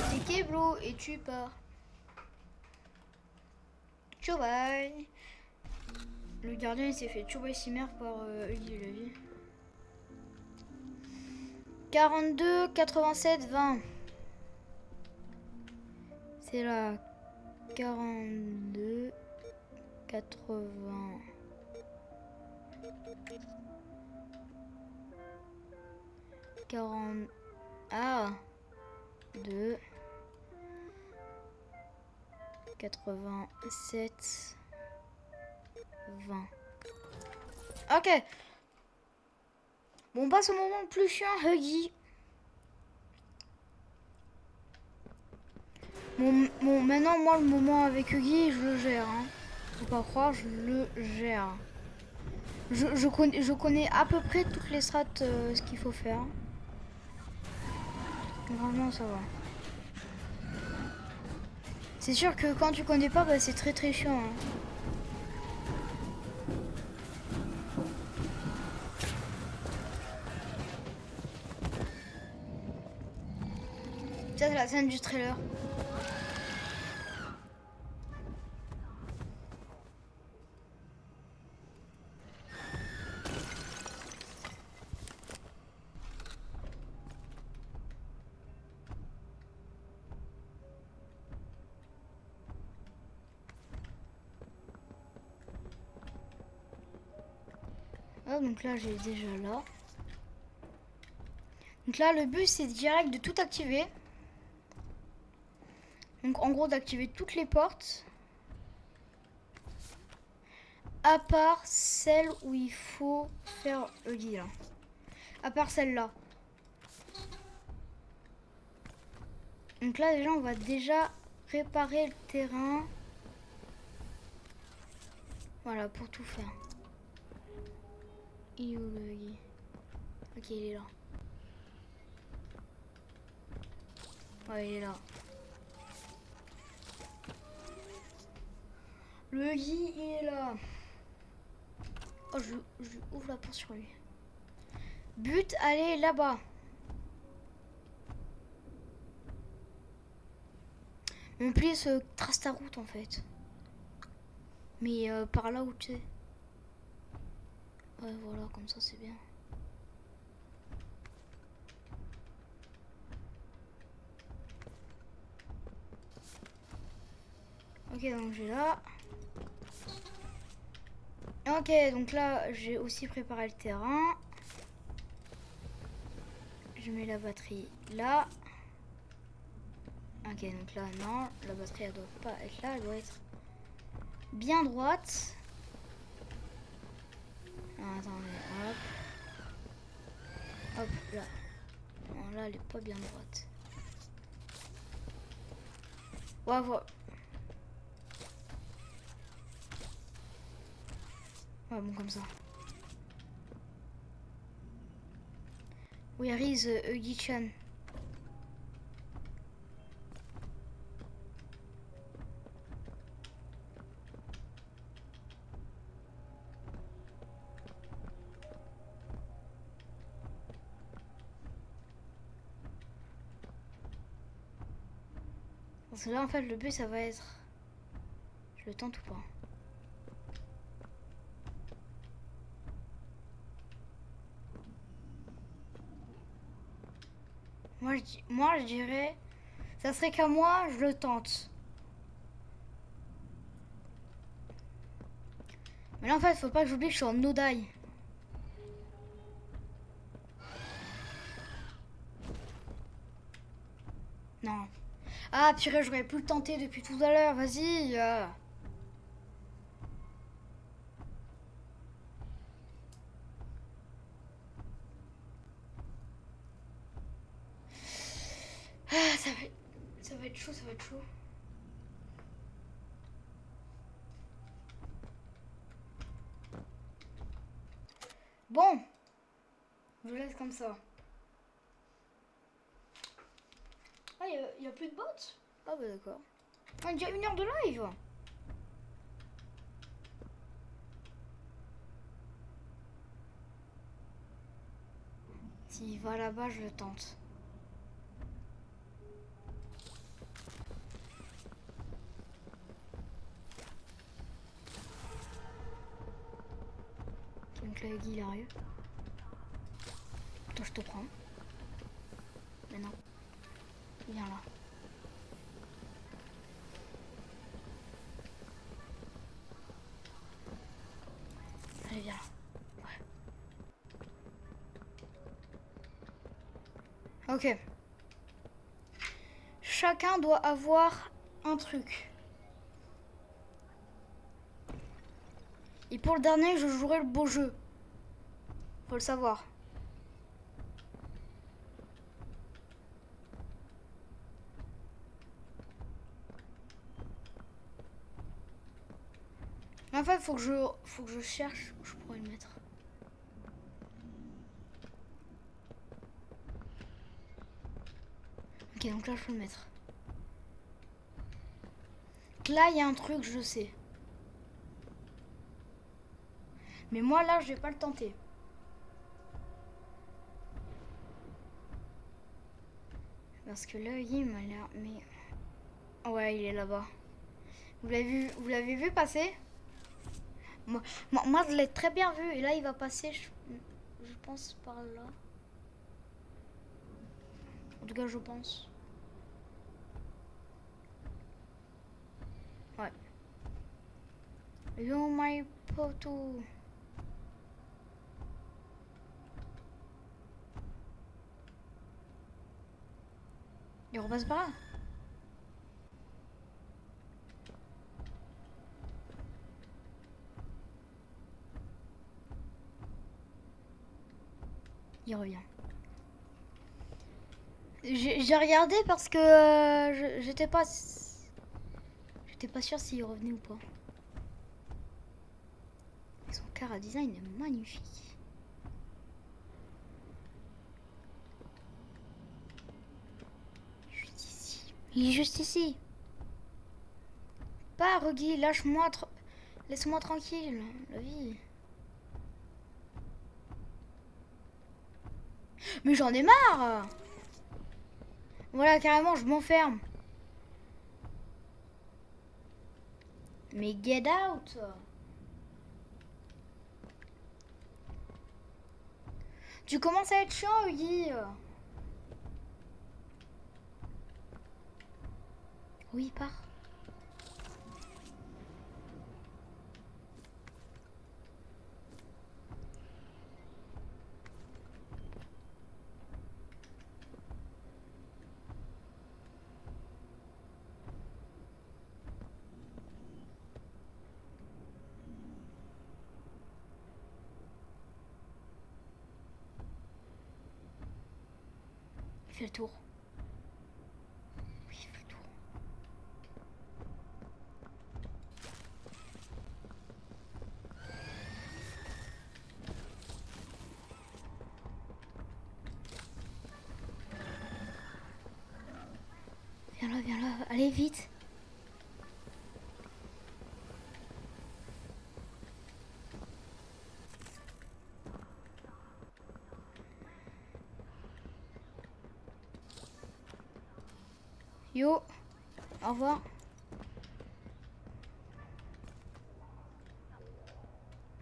T'es Keblo et tu pars. Ciao bye. Le gardien il s'est fait chouba cimer par Huggy la vie. 42, 87, 20. C'est là. 42, 80. 40. Ah. 2. 87. 20. Ok. Bon, on passe au moment le plus chiant, Huggy. Bon, maintenant, moi, le moment avec Huggy, je le gère. Hein. Faut pas croire, je le gère. Je connais à peu près toutes les strates, ce qu'il faut faire. Franchement, ça va. C'est sûr que quand tu connais pas, bah, c'est très très chiant. Hein. Ça, c'est la scène du trailer. Ah, donc là, j'ai déjà là. Donc là, le but, c'est direct de tout activer. Donc, en gros, d'activer toutes les portes. À part celle où il faut faire le guide. À part celle-là. Donc là, déjà, on va déjà préparer le terrain. Voilà, pour tout faire. Il est où le guide? Ok, il est là. Ouais, il est là. Le guide, il est là. Oh, je ouvre la porte sur lui. But, allez là-bas. Mon pli se trace ta route en fait. Mais par là où tu es. Ouais, voilà, comme ça c'est bien. Ok, donc j'ai là. Ok, donc là j'ai aussi préparé le terrain. Je mets la batterie là. Ok, donc là non, la batterie elle doit pas être là, elle doit être bien droite. Ah, attendez, hop. Hop, là. Non, là elle est pas bien droite. Ouais, voilà. Ouais, bon, comme ça. Where is Huggy-chan? Parce que là, en fait, le but, ça va être... Je le tente ou pas? Moi, je dirais... Ça serait qu'à moi, je le tente. Mais là, en fait, faut pas que j'oublie que je suis en Nodai. Non. Ah, purée, j'aurais pu le tenter depuis tout à l'heure. Vas-y. Ah, ça va être chaud, ça va être chaud. Bon. Je laisse comme ça. Ah, il y a plus de bottes? Ah, bah d'accord. On a déjà 1 heure de live. S'il va là-bas, je le tente. Ok, donc là, Guy, il arrive. Toi, je te prends. Mais non. Viens là. Allez, viens là. Ouais. Ok. Chacun doit avoir un truc. Et pour le dernier, je jouerai le beau jeu. Faut le savoir. En fait, faut que je cherche où je pourrais le mettre. Ok, donc là, je peux le mettre. Donc là, il y a un truc, je sais. Mais moi, là, je vais pas le tenter. Parce que là, il m'a l'air... Mais... Ouais, il est là-bas. Vous l'avez vu passer? Moi, je l'ai très bien vu. Et là, il va passer, je pense, par là. En tout cas, je pense. Ouais. Yo, my poto. Il repasse par là. Il revient. J'ai regardé parce que j'étais pas sûre s'il revenait ou pas. Et son cara design est magnifique. Juste ici. Il est juste ici. Pas Reggie, lâche-moi, laisse-moi tranquille, la vie. Mais j'en ai marre. Voilà, carrément, je m'enferme. Mais get out. Tu commences à être chiant, Huggy. Oui, pars. Fais le tour. Oui, fais le tour. Viens là, allez vite. Yo, au revoir.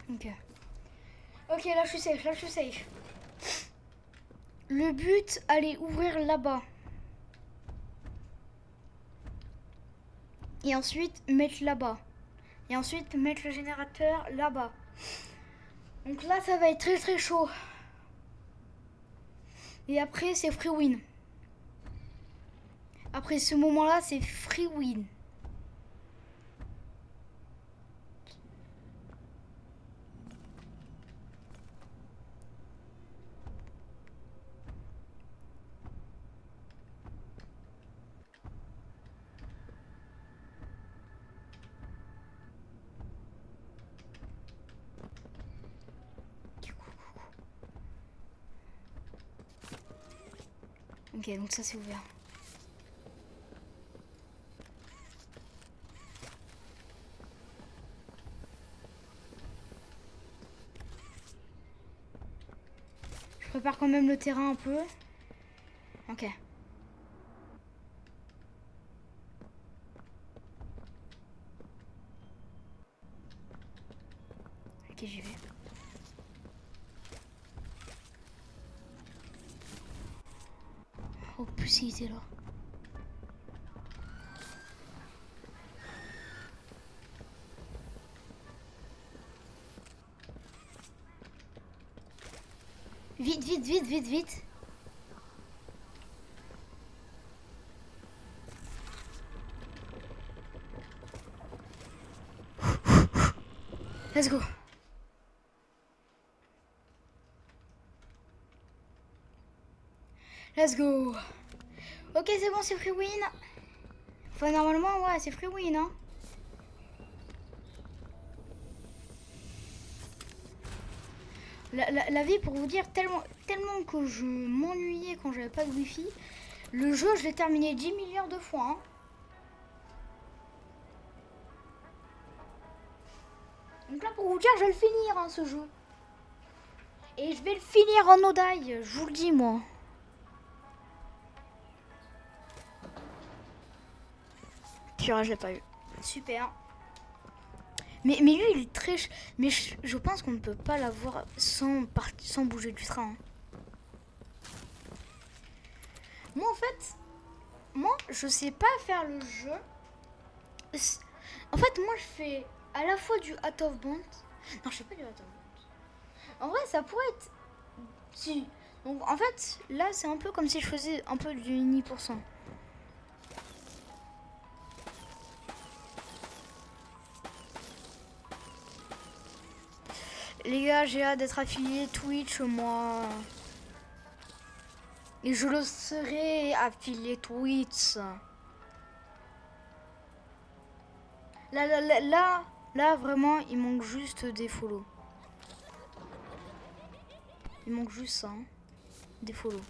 Ok. Ok, là je suis safe, Le but, allez ouvrir là-bas. Et ensuite, mettre là-bas. Et ensuite, mettre le générateur là-bas. Donc là, ça va être très très chaud. Et après, c'est free win. Après ce moment-là, c'est free win. Ok, donc ça c'est ouvert. prépare quand même le terrain un peu. Ok. Ok, j'y vais. Oh, plus il était là. Vite, vite, vite, vite, vite. Let's go. Let's go. Ok, c'est bon, c'est free win. Enfin, normalement, ouais, c'est free win, hein. La vie, pour vous dire, tellement que je m'ennuyais quand j'avais pas de wifi, le jeu, je l'ai terminé 10 milliards de fois, hein. Donc là, pour vous dire, je vais le finir, hein, ce jeu. Et je vais le finir en Odaï, je vous le dis, moi. Purée, je l'ai pas eu. Super. Mais lui, il est très... Mais je pense qu'on ne peut pas l'avoir sans bouger du train. Hein. Moi, en fait... Moi, je sais pas faire le jeu. En fait, moi, je fais à la fois du Out of Bounds. Non, je fais pas du Out of Bounds. En vrai, ça pourrait être... Si. Donc, en fait, là, c'est un peu comme si je faisais un peu du Ni %. Les gars, j'ai hâte d'être affilié Twitch, moi. Et je le serai affilié Twitch. Là, vraiment, il manque juste des follow. Il manque juste ça, hein. Des follow.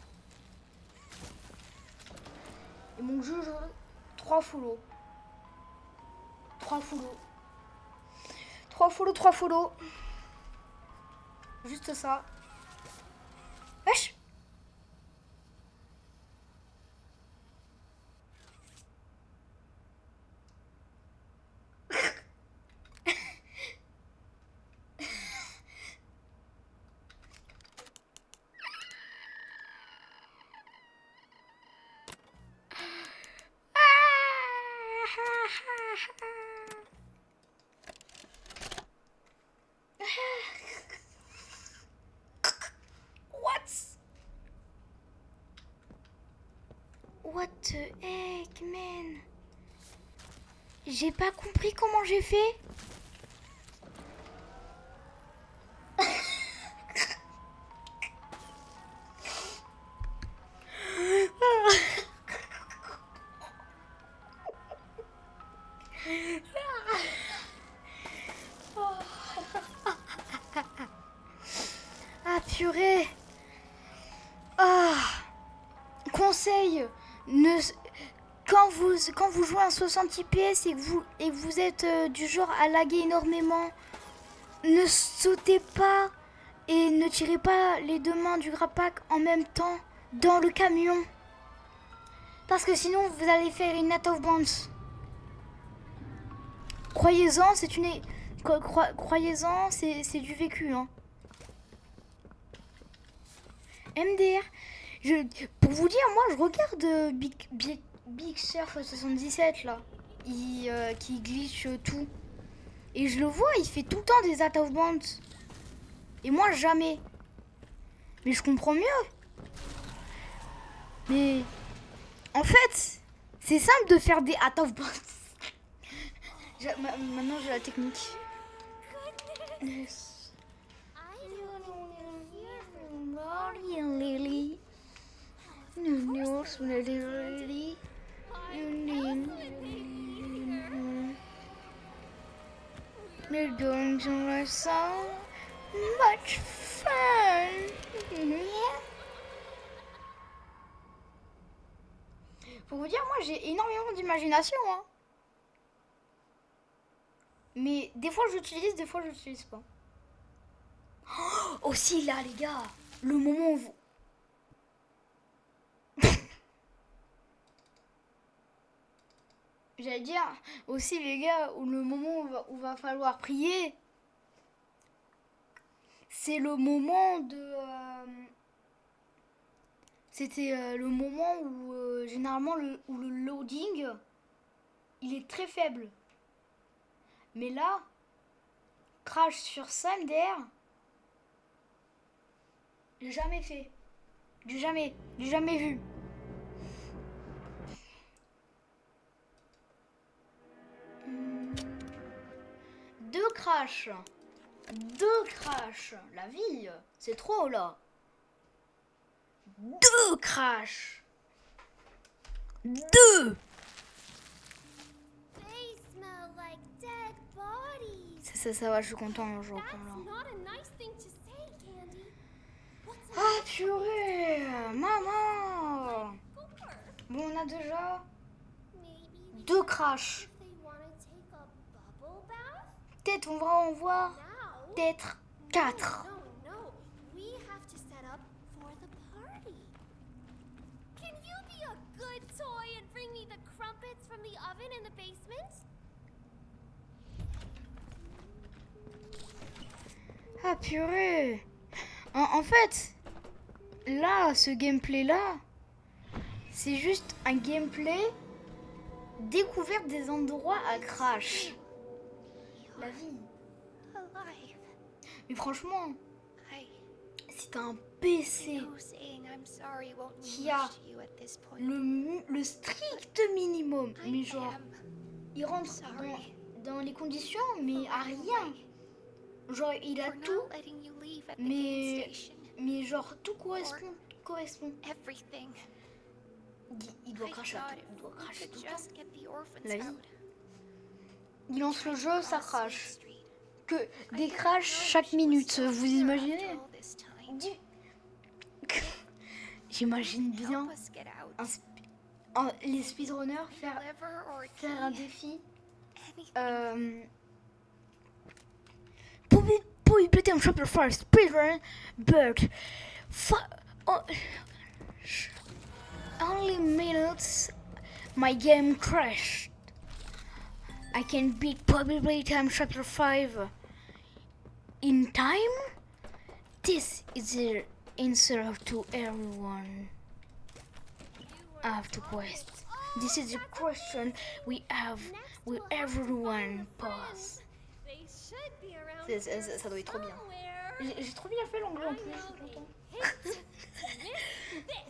Il manque juste 3 follow. 3 follow. 3 follow, 3 follow. Juste ça. Wesh. What the heck, man? J'ai pas compris comment j'ai fait. Ah purée. Ah. Conseil, quand vous jouez à 60 fps et que vous êtes du genre à laguer énormément, ne sautez pas et ne tirez pas les deux mains du grappack en même temps dans le camion. Parce que sinon vous allez faire une out of bounds. Croyez-en, croyez-en, c'est du vécu, hein. MDR. Pour vous dire, moi je regarde Big Surf 77 là, qui glitch tout. Et je le vois, il fait tout le temps des out of bounds. Et moi jamais. Mais je comprends mieux. Mais en fait, c'est simple de faire des out of bounds. Maintenant j'ai la technique. Yes. Lily. We're going to have so much fun. Pour vous dire, moi j'ai énormément d'imagination, hein. Mais des fois j'utilise, des fois j'utilise pas. Oh, aussi là les gars, le moment J'allais dire aussi les gars, où le moment où va falloir prier, c'est le moment de... C'était le moment où généralement où le loading, il est très faible. Mais là, crash sur SamDR, j'ai jamais fait. J'ai jamais vu. Deux crash. La vie, c'est trop là. 2 crash. 2. They smell like dead bodies. Ça va, je suis content, je reprends là. That's not a nice thing to say, Candy. What's Ah purée, maman. gore? Bon, on a déjà Maybe 2 crash. if they want to take a bubble bath Peut-être on va en voir now. peut-être 4. No. We have to set up for the party. Can you be a good toy and bring me the crumpets from the oven in the basement? Ah purée. En fait, là, ce gameplay là, c'est juste un gameplay découverte des endroits à crash. La vie. Alive. Mais franchement, I si t'as un PC know saying I'm sorry won't mean Qui a much to you at this point. le strict minimum, mais I genre, am il rentre sorry dans les conditions, mais à for running rien. away, Genre, il a for tout, not letting you leave at the gas mais, station. mais genre, tout correspond. Everything. Il doit I cracher, thought il doit if we cracher could tout le temps. just get the orphans La vie. out. Il lance le jeu, ça Cross crache. Sweet Street. Que I des didn't crashs know chaque she was minute, still vous here imaginez? after all this time. J'imagine bien Help us get out. les speedrunners faire Liver or un key, défi. anything. Publicity on Chapter 5 speedrun, but only minutes my game crashed. I can beat Probability on Chapter 5 in time? This is the answer to everyone have to quest. This is the question we have with everyone pose. They should be around Ça doit être trop bien. somewhere. J'ai trop bien fait l'anglais en plus, je suis contente.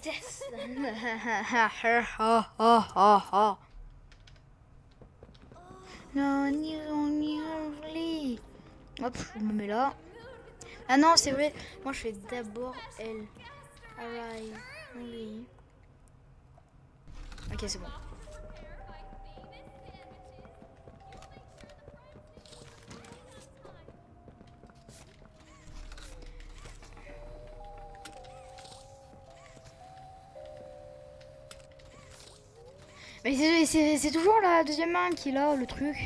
Yes. Non, ni. Hop, je me mets là. Ah non, c'est vrai. Moi, je fais d'abord elle. Alright. Oui. Ok, c'est bon. Mais c'est toujours la deuxième main qui est là, le truc.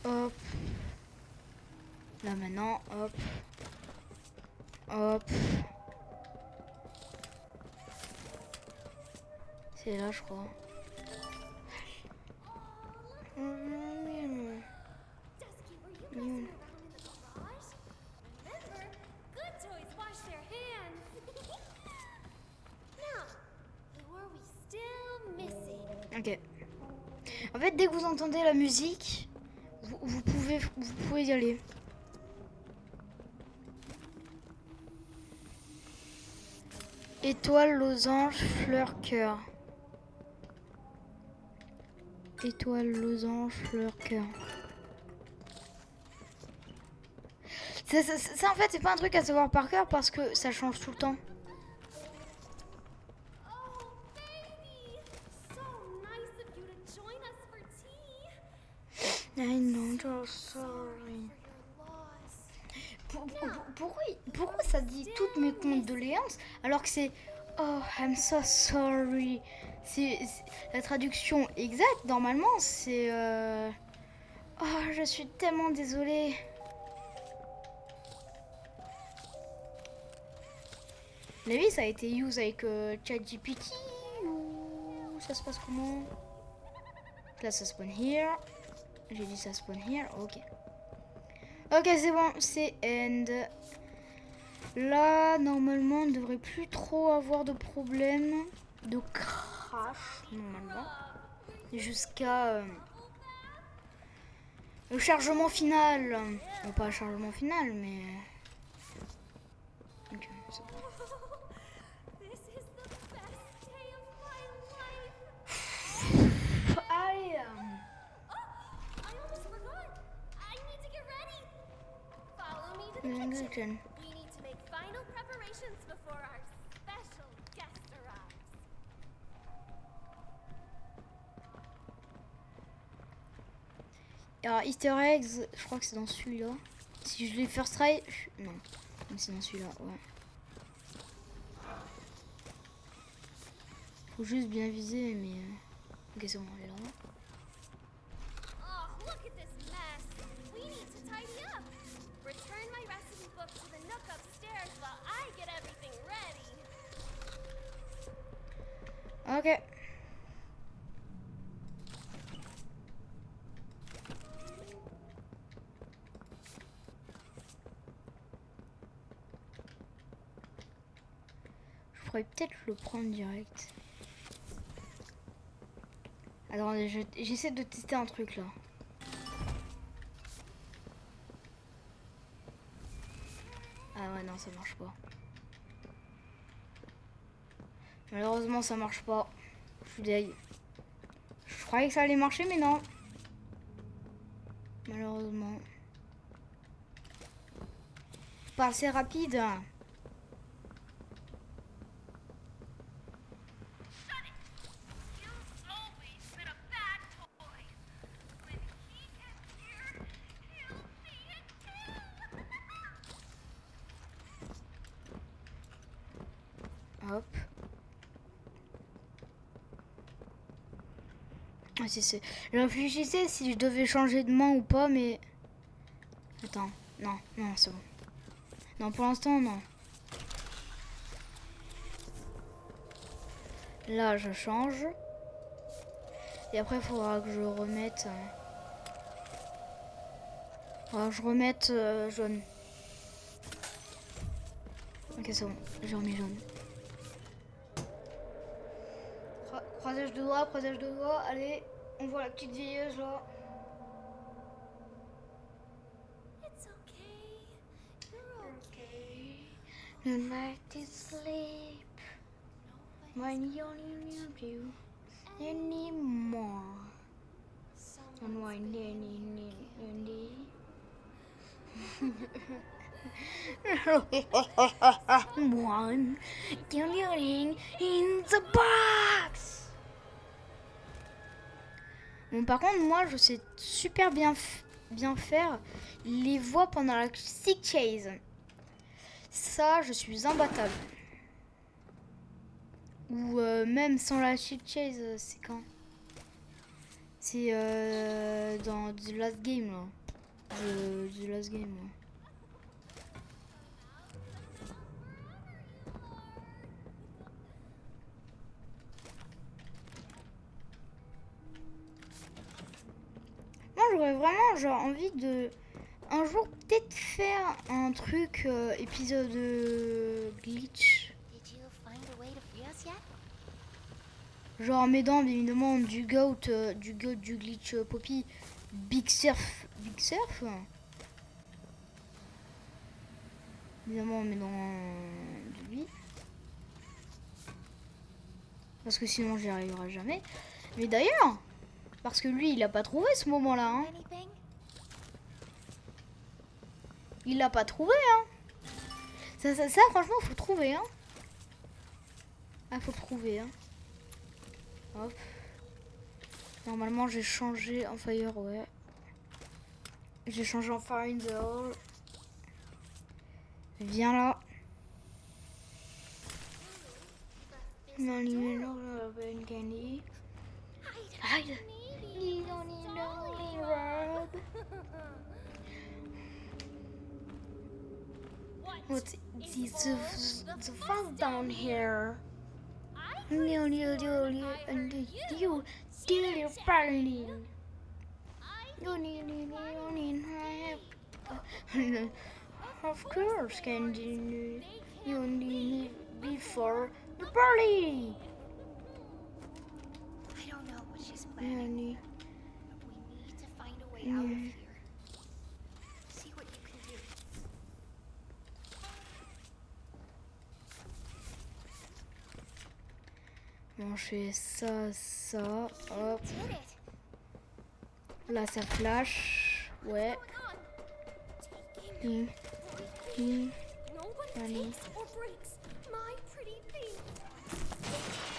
Hop. Là maintenant, hop. Hop. C'est là, je crois. Dusky, were you messing around in the garage? Remember, good toys wash their hands. Now, who are we still missing? Ok. En fait, dès que vous entendez la musique, vous pouvez y aller. Étoile, losange, fleur, cœur. Étoile, losange, fleur, cœur. Ça en fait, c'est pas un truc à savoir par cœur parce que ça change tout le temps. Oh, baby! So nice of you to join us for tea. I know, you're sorry. For your loss. Pourquoi ça dit toutes mes condoléances alors que c'est oh I'm so sorry. C'est la traduction exacte normalement c'est Oh, je suis tellement désolée. La vie, ça a été use avec ChatGPT ou ça se passe comment? Là, ça spawn here. J'ai dit ça spawn here. Ok. Ok, c'est bon. C'est end. Là, normalement, on ne devrait plus trop avoir de problème de crash, normalement. Jusqu'à le chargement final. Bon, pas le chargement final, mais... Ok, c'est bon. Allez. We need to make final preparations before our special guest arrives. Alors, Easter eggs, je crois que c'est dans celui-là. Si je l'ai first try, non. Mais c'est dans celui-là, ouais. Faut juste bien viser, mais... Ok, c'est bon, elle est là. Oh, look at this mess. We need to tidy up. Return my recipe book to the nook upstairs while I get everything ready. Ok. Je pourrais peut-être le prendre direct. Attendez, j'essaie de tester un truc là. Ah ouais, non, ça marche pas. Malheureusement, ça marche pas. Je suis deg. Je croyais que ça allait marcher, mais non. Malheureusement. Pas assez rapide. Hop. Ah, si. Je réfléchissais si je devais changer de main ou pas, mais... Attends. Non, c'est bon. Non, pour l'instant, non. Là, je change. Et après, il faudra que je remette... faudra que je remette jaune. Ok, c'est bon. J'ai remis jaune. Croisage de doigts. Allez, on voit la petite vieilleuse là. It's okay. You're okay. The night is sleep when you don't need you anymore. And when you need one getting in the box. Bon, par contre, moi, je sais super bien faire les voix pendant la sick chase. Ça, je suis imbattable. Ou même sans la sick chase, c'est quand? C'est dans The Last Game, là. The Last Game, là. Moi, j'aurais vraiment genre envie de un jour peut-être faire un truc épisode glitch. Did you find a way to free us yet? Genre en m'aidant bien évidemment du goat, du glitch Poppy, Big Surf. Évidemment en m'aidant de lui. Parce que sinon j'y arriverai jamais. Mais d'ailleurs, parce que lui il a pas trouvé ce moment-là. Hein. Anything? Il l'a pas trouvé, hein. Ça franchement, faut le trouver, hein. Ah, faut le trouver, hein. Hop. Normalement, j'ai changé en fire, ouais. J'ai changé en fire in the hole. Viens là. Candy. Hide. You don't need no rub. What's the fuck down here? You dear party. You need help. Of course, Candy. You need before the party. I don't know what she's planning. But we need to find a way out of here. See what you can do. Bon, je fais ça, hop. Là, ça flash. Ouais. Allez.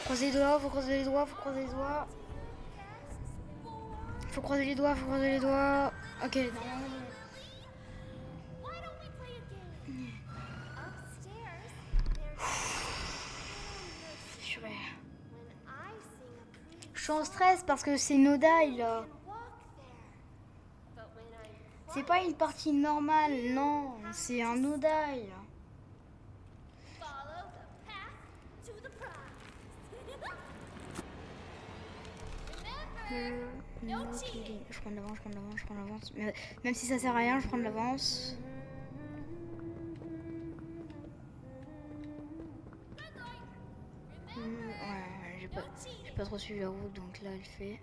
Croisez les doigts, faut croiser les doigts, faut croiser les doigts. Faut croiser les doigts, faut croiser les doigts. Ok, normalement. Je suis en stress parce que c'est no die là. C'est pas une partie normale, non, c'est un no die. Je prends de l'avance, je prends de l'avance, je prends de l'avance. Même si ça sert à rien, je prends de l'avance. Ouais, j'ai pas trop suivi la route, donc là elle fait.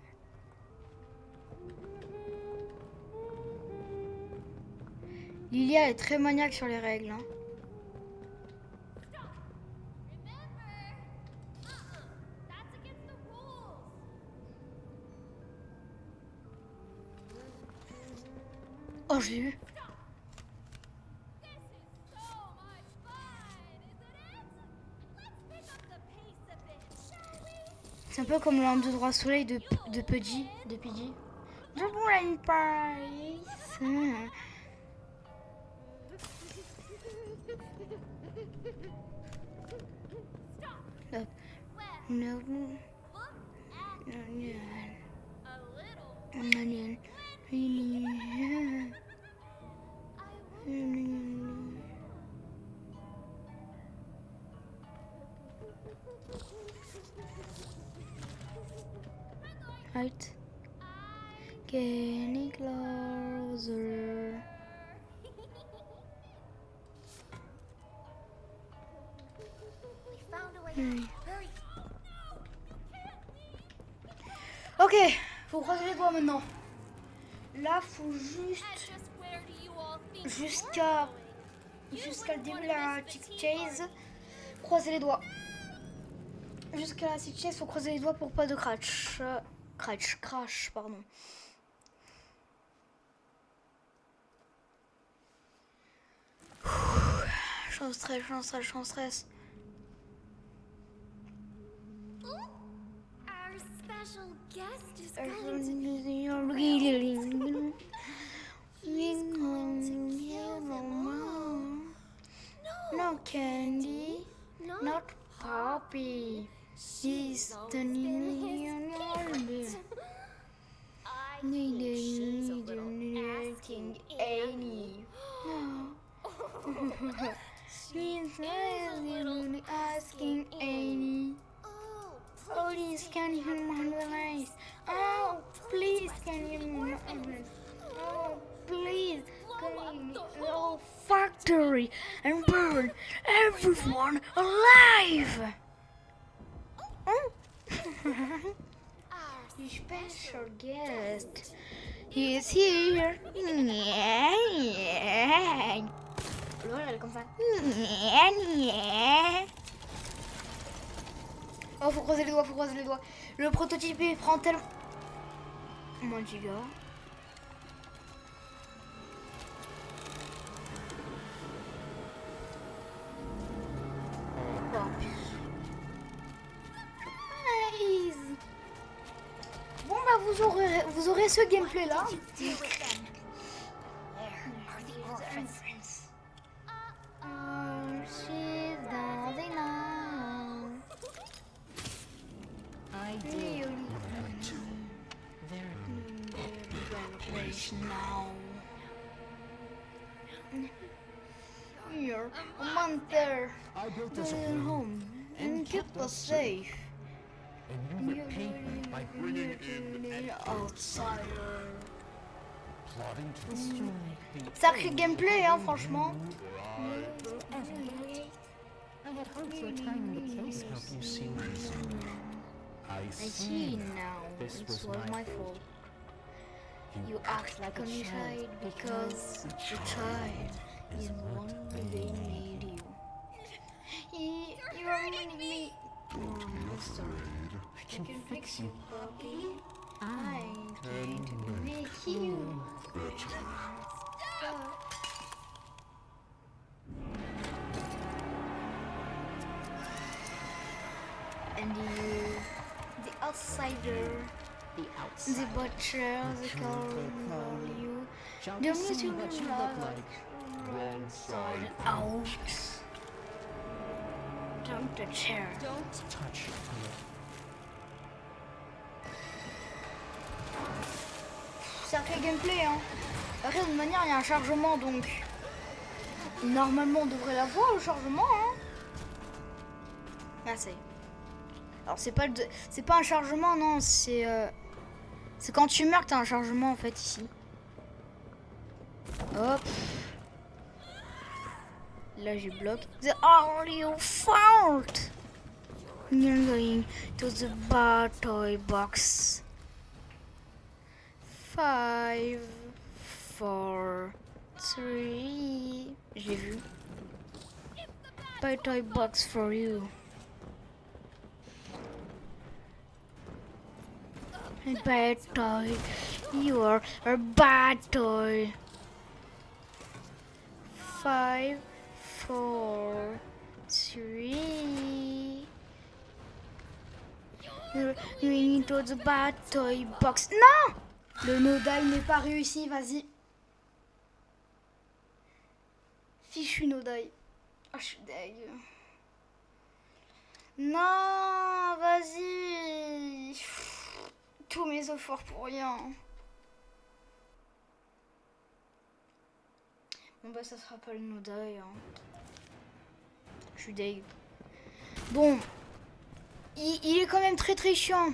Lilia est très maniaque sur les règles. Hein. Oh, je l'ai eu. C'est un peu comme l'un de droit soleil de Pudgy. Je voulais une Paris. No. Right. Getting closer. Ok, faut croiser les doigts maintenant. Là, faut juste jusqu'à le début de la Chick Chase, croiser les doigts. Jusqu'à la Chick Chase, faut croiser les doigts pour pas de crash. Crash, pardon. Je suis en stress. Our special guest is No candy, not Poppy. She's the new King Annie. She's asking Annie. Please, can you modernize? Oh, please, can you modernize? Oh, please, can you go factory and burn everyone alive? Your special guest is here. Voilà, elle est comme ça. Oh, faut croiser les doigts, Le prototype il prend tellement... Mon giga. Nice. Bon bah vous aurez ce gameplay là. She's dancing now. I did. Very a month there, I built us a at home home, and kept us safe. and you repaid me by bringing in an outsider. plotting to destroy the Sacré gameplay, hein, franchement. I had hoped your time in the case help was you see reason. I I see see now, this it was was my my fault. You You act like a child because the child is one they made you. You are ruining me. No, sorry. I can fix you. puppy. I'm trying to make you better. And you, the outsider, the butcher, the call you, Shall the we see little what you look like? wrong side out. Don't touch her. Don't. Touch me. Sacré gameplay, hein. Après, de toute manière, il y a un chargement, donc normalement, on devrait l'avoir le chargement, hein. Ah, c'est. Alors, c'est pas un chargement, non, c'est quand tu meurs que t'as un chargement en fait ici. Hop. Là, j'ai bloqué. The audio fault. You're going to the bar toy box. 5, 4, 3. J'ai vu. Bar toy box for you. Bad toy. You are a bad toy. 5, 4, 3. You're into the bad toy box. Non! Le nodal n'est pas réussi, vas-y. Fichu nodal. Ah, je suis deg. Non, vas-y. Tous mes efforts pour rien. Bon bah ça sera pas le nodal. Hein. Je suis deg. Bon. Il est quand même très très chiant.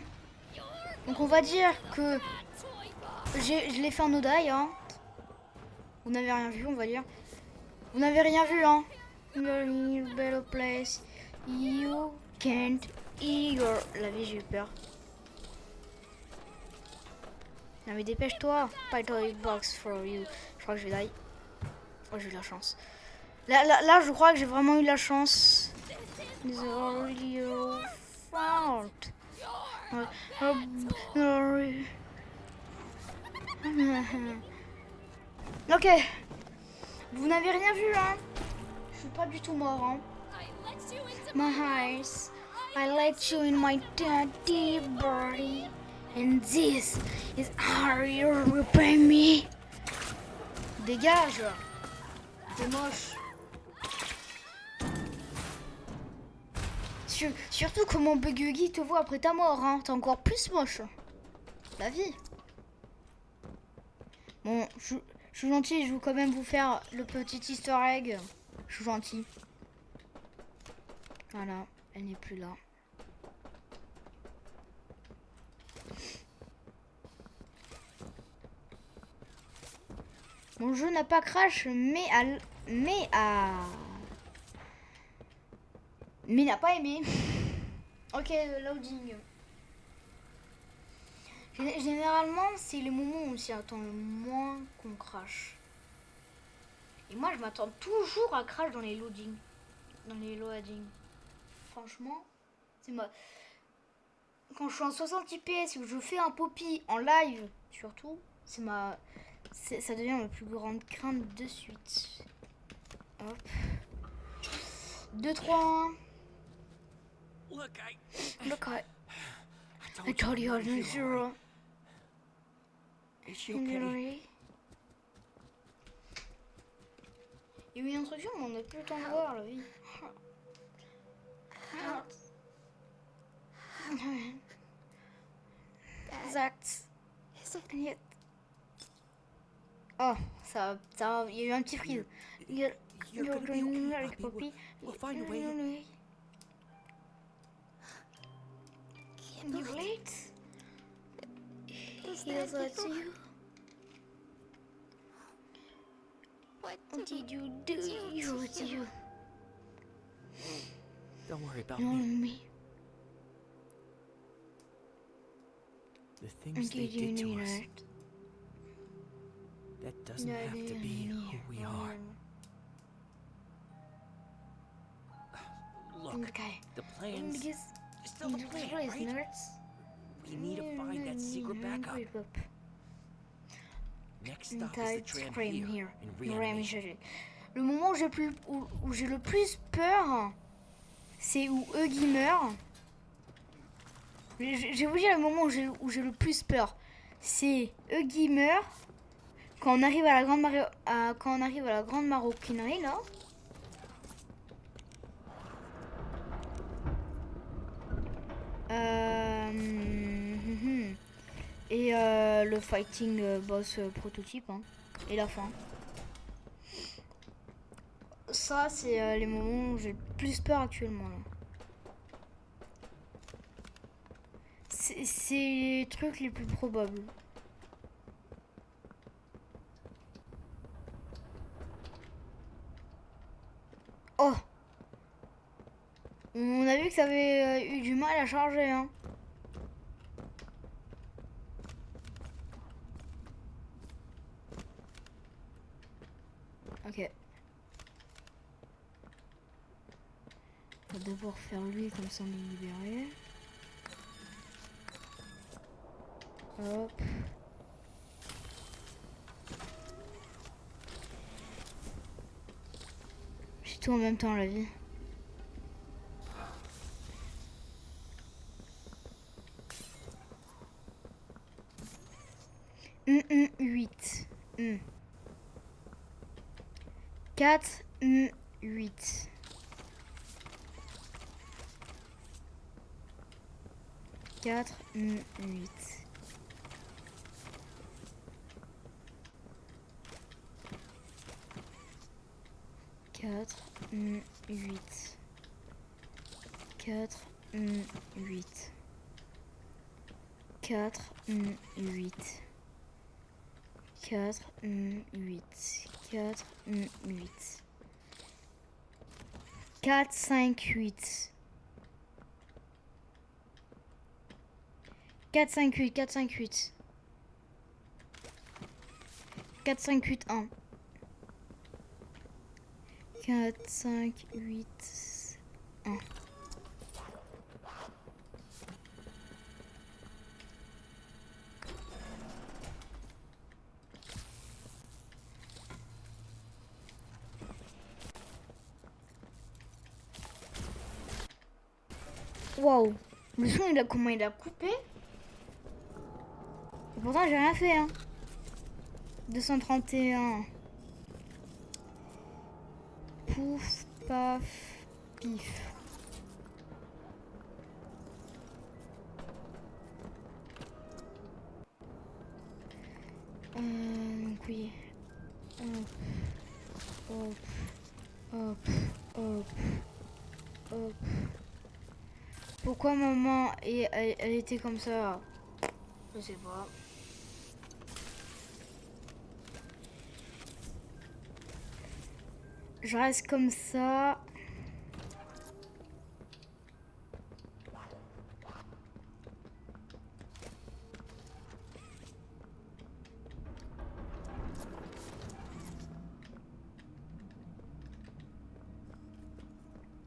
Donc on va dire que je l'ai fait un nodal. Hein. Vous n'avez rien vu, on va dire. Vous n'avez rien vu, hein. You're in a better place. You can't hear. La vie, j'ai eu peur. Non mais dépêche-toi. Pas toy box for you. Je crois que je vais die. Oh, j'ai eu la chance. Là, je crois que j'ai vraiment eu la chance. It's all your fault. Ok. Vous n'avez rien vu, hein. Je suis pas du tout mort, hein. My eyes. I let you in my dirty body. And this is how you repay me. Dégage. T'es moche. Surtout comment Buggy te voit après ta mort, hein. T'es encore plus moche. La vie. Bon, je suis gentil, je veux quand même vous faire le petit easter egg. Je suis gentil. Voilà, elle n'est plus là. Mon jeu n'a pas crash, mais n'a pas aimé. Ok, loading. Généralement, c'est les moments où on s'y attend le moins qu'on crash. Et moi, je m'attends toujours à crash dans les loadings. Dans les loadings. Franchement, c'est moi. Quand je suis en 60 fps et que je fais un poppy en live, surtout, ça devient ma plus grande crainte de suite. Hop. 2, 3, 1. Look, I told you I was zero. Is she okay? Il y a eu une instruction, mais on n'a plus le temps de voir la vie. That's it. Oh, il y a eu un petit freeze. You're gonna be okay, Poppy. We'll find a way. Can you relate? Is Here's that what to you? you. What What did you do? You to you. Don't worry about You know me. me. The things they Did you did to know us, that? that doesn't have to be who we are. Look, Okay. the plan's Because still the plan, right? nerds. We need to find that secret backup. Next stop is the tram here, in reanimation. Le moment où j'ai le plus peur, c'est où Huggy meurt. Je vais vous dire le moment où j'ai le plus peur. C'est Huggy meurt quand on arrive à la grande maroquinerie là. Et le fighting boss prototype hein, et la fin. Ça c'est les moments où j'ai le plus peur actuellement là. C'est les trucs les plus probables. Oh! On a vu que ça avait eu du mal à charger hein. Ok. On va d'abord faire lui comme ça on est libéré. Hop. J'ai tout en même temps la vie. Huit. 4, 8. 4, 8. 4, 8. 4, 8. 4, 8. 4, 8. 4, 8. 4, 5, 8. 4, 5, 8. 4, 5, 8. 4, 5, 8, 1. 4, 5, 8, 1. Waouh, le son il a comment il a coupé. Et pourtant j'ai rien fait hein. 231. Pouf, paf, pif. Donc oui. Hop, hop, hop, hop. Pourquoi maman elle était comme ça? Je sais pas. Je reste comme ça.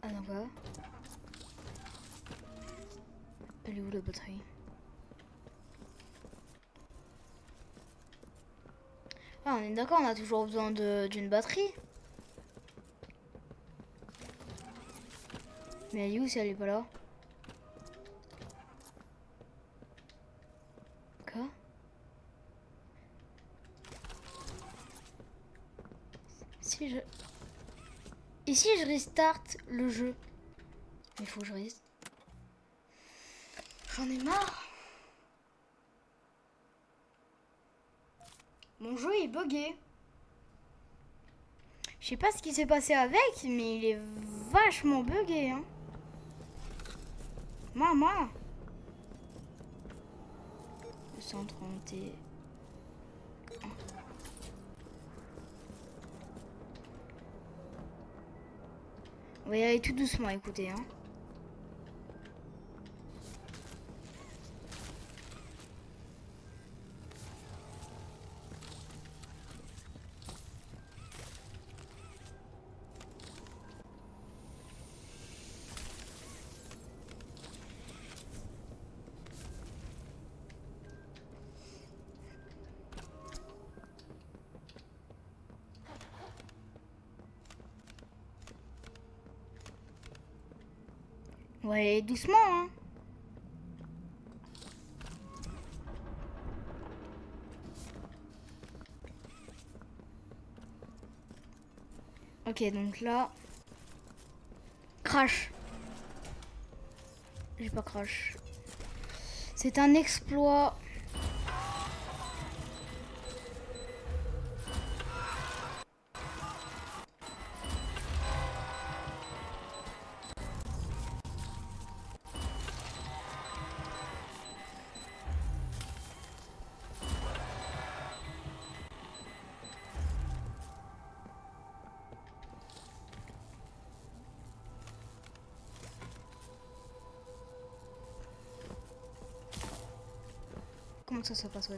Ah non quoi? Elle est où la batterie? Ah on est d'accord, on a toujours besoin d'une batterie. Mais elle est où si elle est pas là? Quoi? Si je... Et si je restart le jeu? Il faut que je reste. J'en ai marre. Mon jeu est buggé. Je sais pas ce qui s'est passé avec, mais il est vachement bugué, hein. Moi. 231. On va y aller tout doucement, écoutez, hein. Ouais, doucement, hein. Ok, donc là... Crash. J'ai pas crash. C'est un exploit. Comment ça se passe?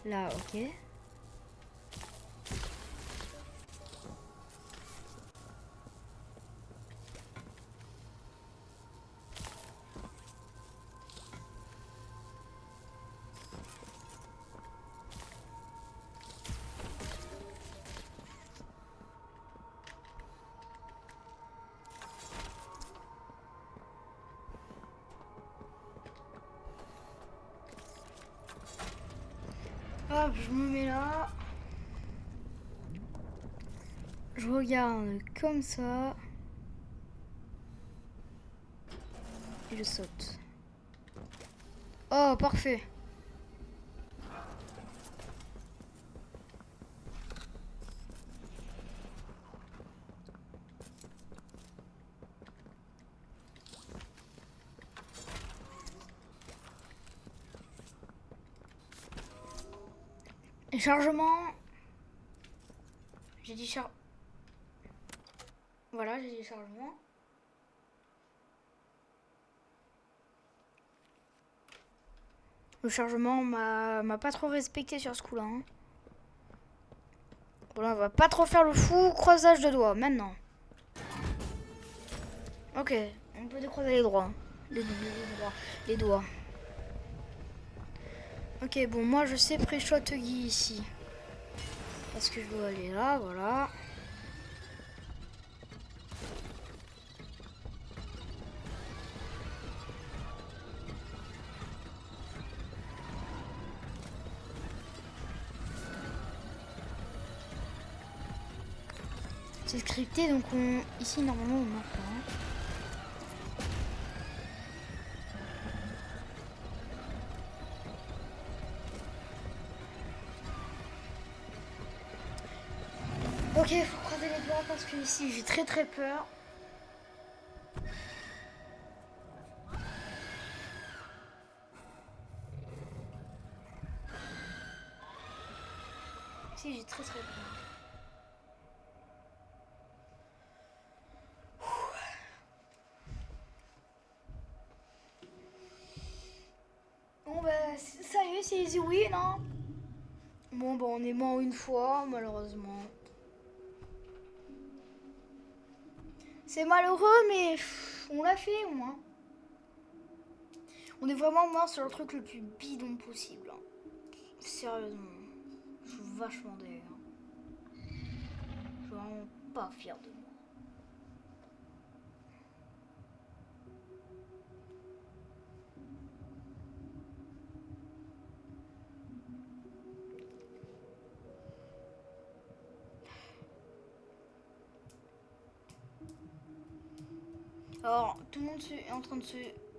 Là, ok. Hop, je me mets là. Je regarde comme ça. Et je saute. Oh, parfait. Chargement. J'ai dit Voilà, j'ai dit chargement. Le chargement m'a pas trop respecté sur ce coup-là. Hein. Bon là, on va pas trop faire le fou. Croisage de doigts, maintenant. Ok, on peut décroiser les doigts. Les doigts. Ok, bon, moi je sais pré-shot Guy ici. Parce que je dois aller là, voilà. C'est scripté, donc ici normalement on meurt pas. Hein. Ok, faut croiser les doigts parce que ici j'ai très peur. Ici j'ai très peur. Bon bah ça y est, c'est easy win hein. Bon bah on est mort une fois malheureusement. C'est malheureux mais on l'a fait au moins. On est vraiment mort sur le truc le plus bidon possible. Hein. Sérieusement. Je suis vachement deg. Hein. Je suis vraiment pas fier de moi. Alors, tout le monde est en train de se...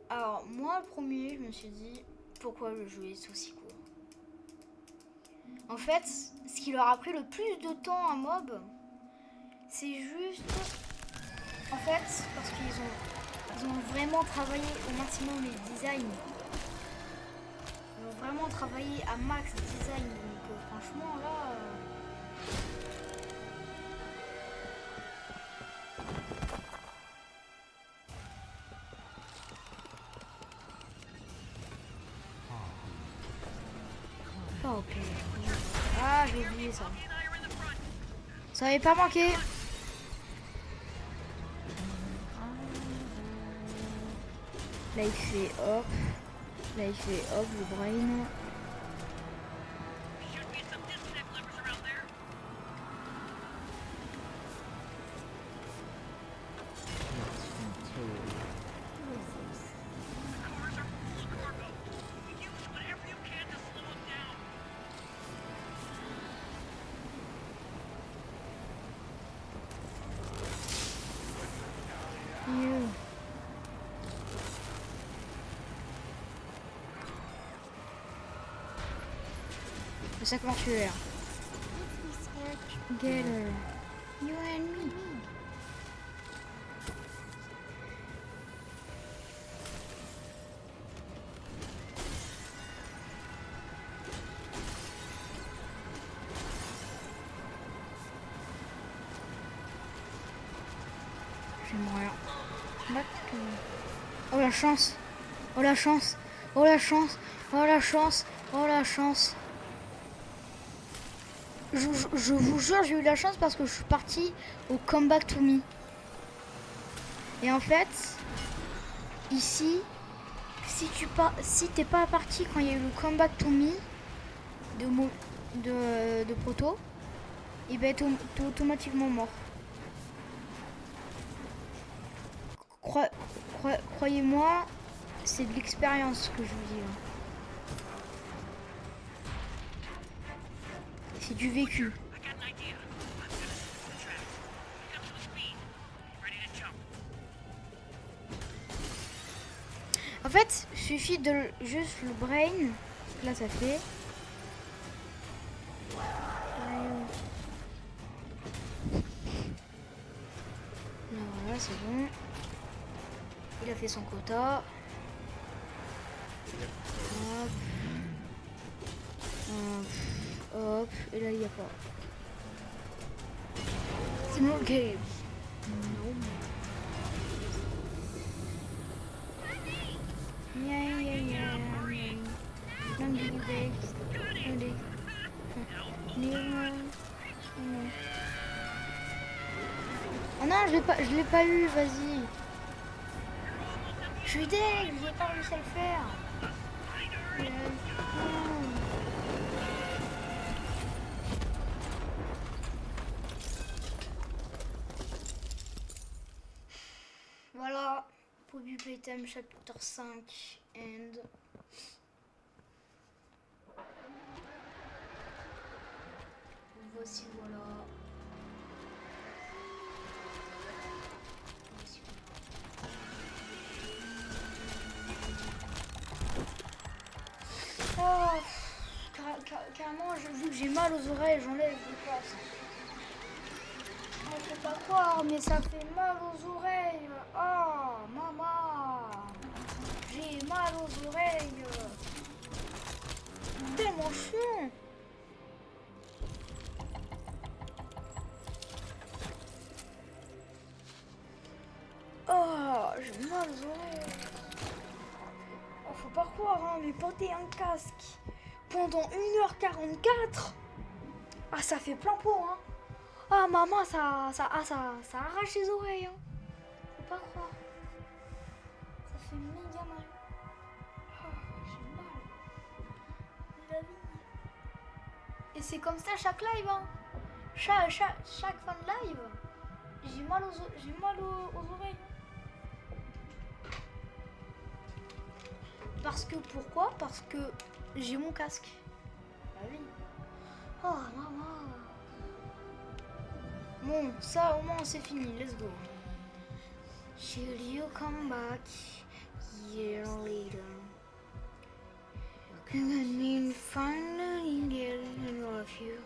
Alors, moi, le premier, je me suis dit, pourquoi le jeu est aussi court? En fait, ce qui leur a pris le plus de temps à Mob, C'est juste... En fait, parce qu'ils ont vraiment travaillé au maximum les designs. Ils ont vraiment travaillé à max design. Donc franchement là... Oh, ok. Ah, j'ai oublié ça. Ça avait pas manqué. Là il fait hop. Là il fait hop le brain. Le sanctuaire. Get her. You and me. Je vais mourir. Oh la chance. Oh la chance. Oh la chance. Oh la chance. Oh la chance. Je vous jure, j'ai eu la chance parce que je suis partie au Come Back to Me. Et en fait, ici, si t'es pas parti quand il y a eu le Come Back to Me de Proto, et ben t'es automatiquement mort. Croyez-moi, c'est de l'expérience que je vous dis. Hein. C'est du vécu. En fait, il suffit de juste le brain. Là, ça fait. Voilà, c'est bon. Il a fait son quota. Hop. Hop. Hop. Et là, il n'y a pas. C'est mon game. Non. Oh non, je l'ai pas eu, vas-y. Je suis deg, j'ai pas réussi à le faire. Voilà, Poppy Playtime chapitre 5 and voici voilà. Oh, carrément, vu que j'ai mal aux oreilles, j'enlève le casque. Je sais pas croire, mais ça fait mal aux oreilles. Oh, maman, j'ai mal aux oreilles. Tellement chiant. Oh, j'ai mal aux oreilles. Oh, faut pas croire, hein, mais porter un casque pendant 1h44, ah, ça fait plein pot, hein. Ah, maman, ça arrache les oreilles, hein. Faut pas croire. Ça fait méga mal. Oh, j'ai mal. La vie. Et c'est comme ça chaque live, hein. Chaque fin de live, j'ai mal aux oreilles. Parce que, pourquoi? Parce que j'ai mon casque. La vie. Oh, maman. Bon, ça au moins c'est fini, let's go. Should you come back year later? And then finally get rid of you.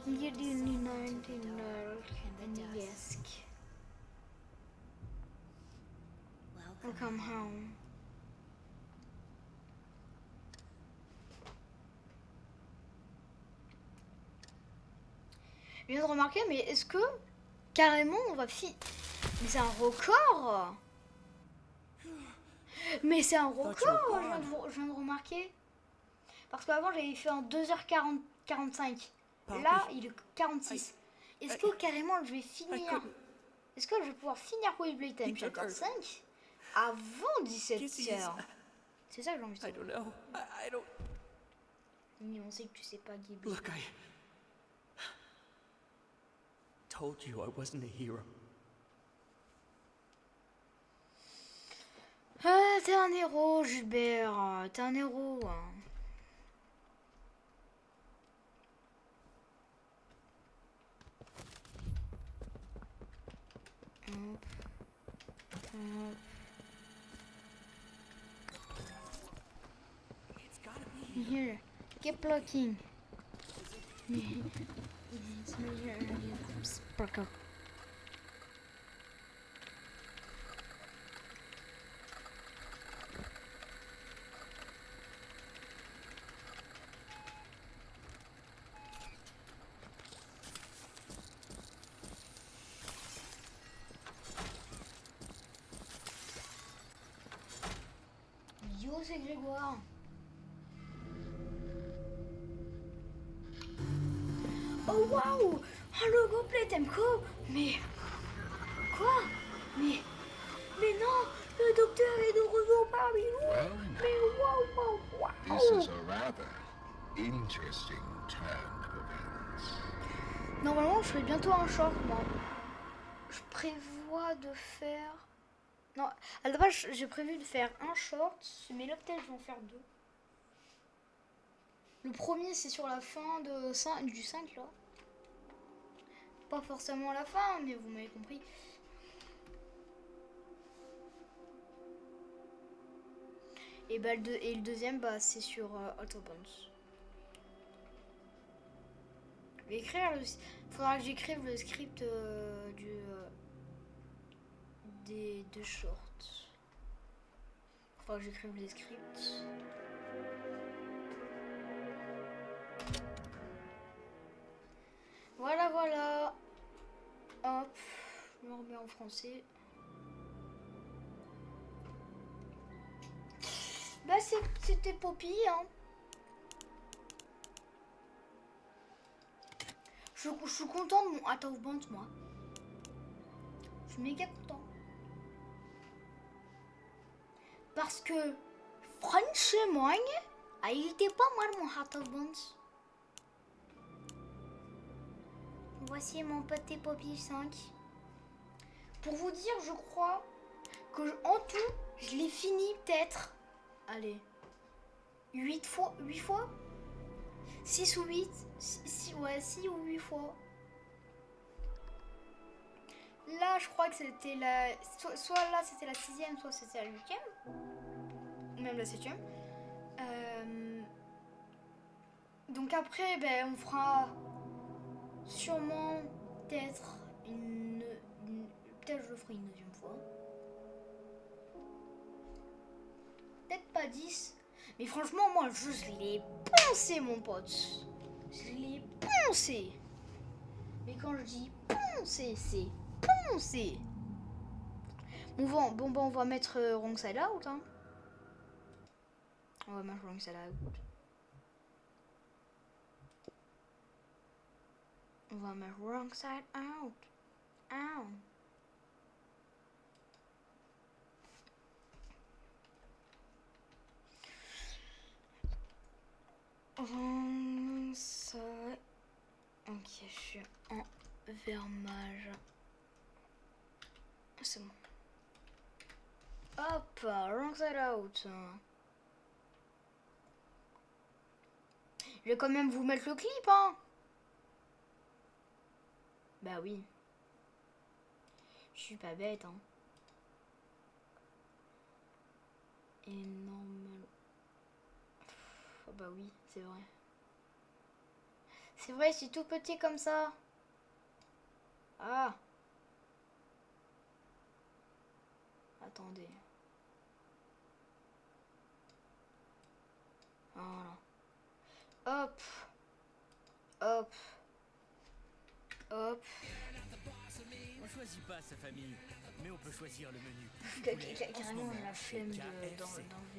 You didn't know yes. Welcome home. Je viens de remarquer, mais est-ce que carrément on va finir? Mais c'est un record! Mais c'est un record, je viens de remarquer. Parce qu'avant j'avais fait en 2h45. Là il est 46. Est-ce que carrément je vais finir? Est-ce que je vais pouvoir finir Wayblade Time Chapter 5 avant 17h? C'est ça que j'ai envie de savoir. Mais on sait que tu sais pas Ghibli. Look, I told you I wasn't a hero. Ah, t'es un héros, Gilbert. T'es un héros. It's gotta be. Here, keep looking. Sparkle. Yo, c'est Grégoire. Oh waouh! Un logo Playtime Co! Mais quoi? Mais non! Le docteur est de retour parmi nous! Well, Mais waouh! this is a rather interesting turn of events. Normalement, je ferai bientôt un short, moi. Je prévois de faire... Non, à la base, j'ai prévu de faire un short, mais là, peut-être, je vais en faire deux. Le premier, c'est sur la fin du 5, là. Pas forcément la fin, mais vous m'avez compris. Et, bah, le deuxième, bah, c'est sur Autobounce. Je vais écrire faudra que j'écrive le script des deux shorts. Faudra que j'écrive les scripts. Voilà. Hop, je me remets en français. Bah c'était Poppy, hein. Je suis content de mon Out of Bounds, moi. Je suis méga content. Parce que, franchement, il était pas mal mon Out of Bounds. Voici mon petit Poppy 5. Pour vous dire, je crois que en tout, je l'ai fini peut-être. Allez. 8 fois 6 ou 8 6 ou 8 fois. Là, je crois que c'était la... Soit là, c'était la 6e, soit c'était la 8e. Ou même la 7e. Donc après, ben, on fera sûrement peut-être peut-être je le ferai une deuxième fois. Peut-être pas 10. Mais franchement, moi, je l'ai poncé, mon pote. Je l'ai poncé. Mais quand je dis poncé, c'est poncé. Bon, on va mettre Wrong Side Out. Hein. On va mettre Wrong Side Out. On va mettre Wrong Side Out. Ow. Wrong Side. Ok, je suis en vermage. C'est bon. Hop, Wrong Side Out. Je vais quand même vous mettre le clip, hein. Bah oui. Je suis pas bête, hein. Énorme. Oh bah oui, c'est vrai. C'est vrai, c'est tout petit comme ça. Ah. Attendez. Voilà. Hop. Hop. Hop. On choisit pas sa famille, mais on peut choisir le menu. Carrément, on a la flemme d'enlever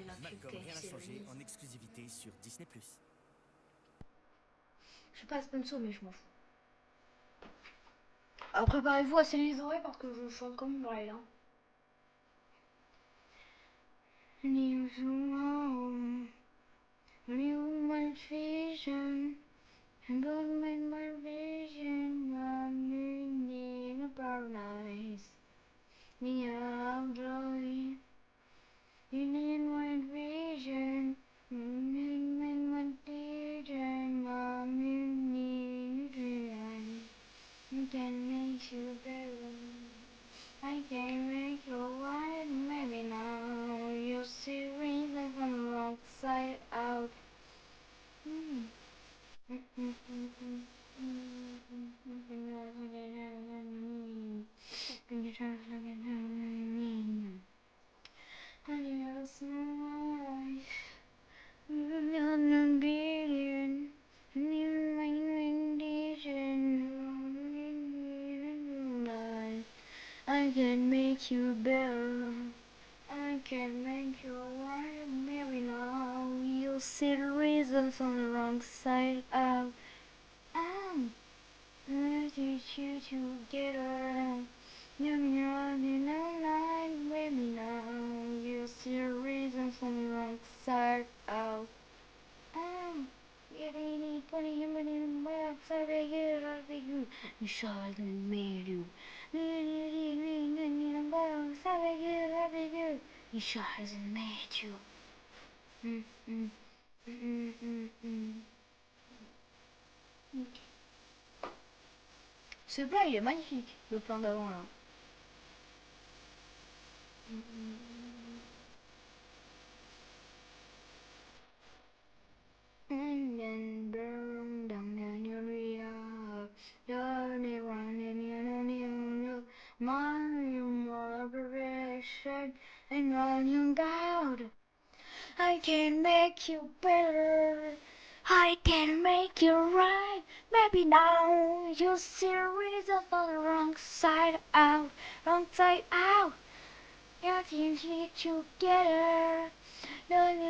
la pub Malcolm, rien n'a KFC. changé en exclusivité sur Disney+. Je suis pas sponsor, mais je m'en fous. Alors préparez-vous à saigner les oreilles parce que je chante comme une braille, hein. New my vision, and my vision, I'm in paradise. Me out joy, in my vision, in my vision, I'm in paradise. I can make you better. I can make you right, maybe now you see reason from the wrong side out. I can make you better. I can make you right, maybe now you'll see the reasons on the wrong side out. I teach you together. You're running all night, maybe now you'll see the reasons on the wrong side out. Getting funny, but in the box, I figured I'd be good. You shot and made you. In the box, I figured I'd be good. You shot and made you. Ce plat, il est magnifique, le plan d'avant là. And running down, I can make you better. I can make you right. Maybe now you see the reason for the wrong side out. Wrong side out. You can see together. Maybe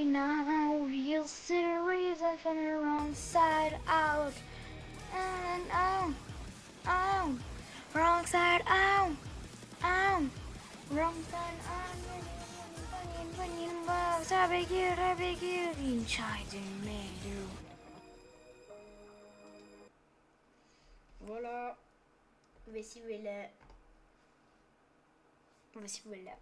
now you see the reason for the wrong side out. And out. Out. Wrong side out. Out. Wrong side out. I beg you, inside the middle. Voilà. Voici voilà. Voici voilà.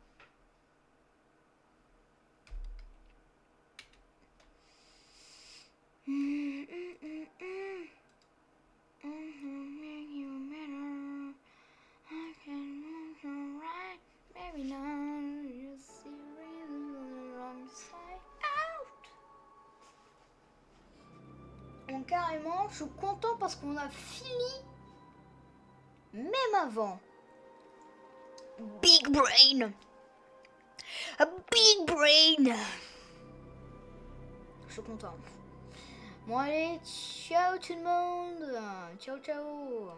I can make you right, maybe now you see reason on the wrong side out. Bon, carrément, je suis content parce qu'on a fini, même avant. Big brain. A big brain. Je suis content. Bon allez, ciao tout le monde. Ciao ciao.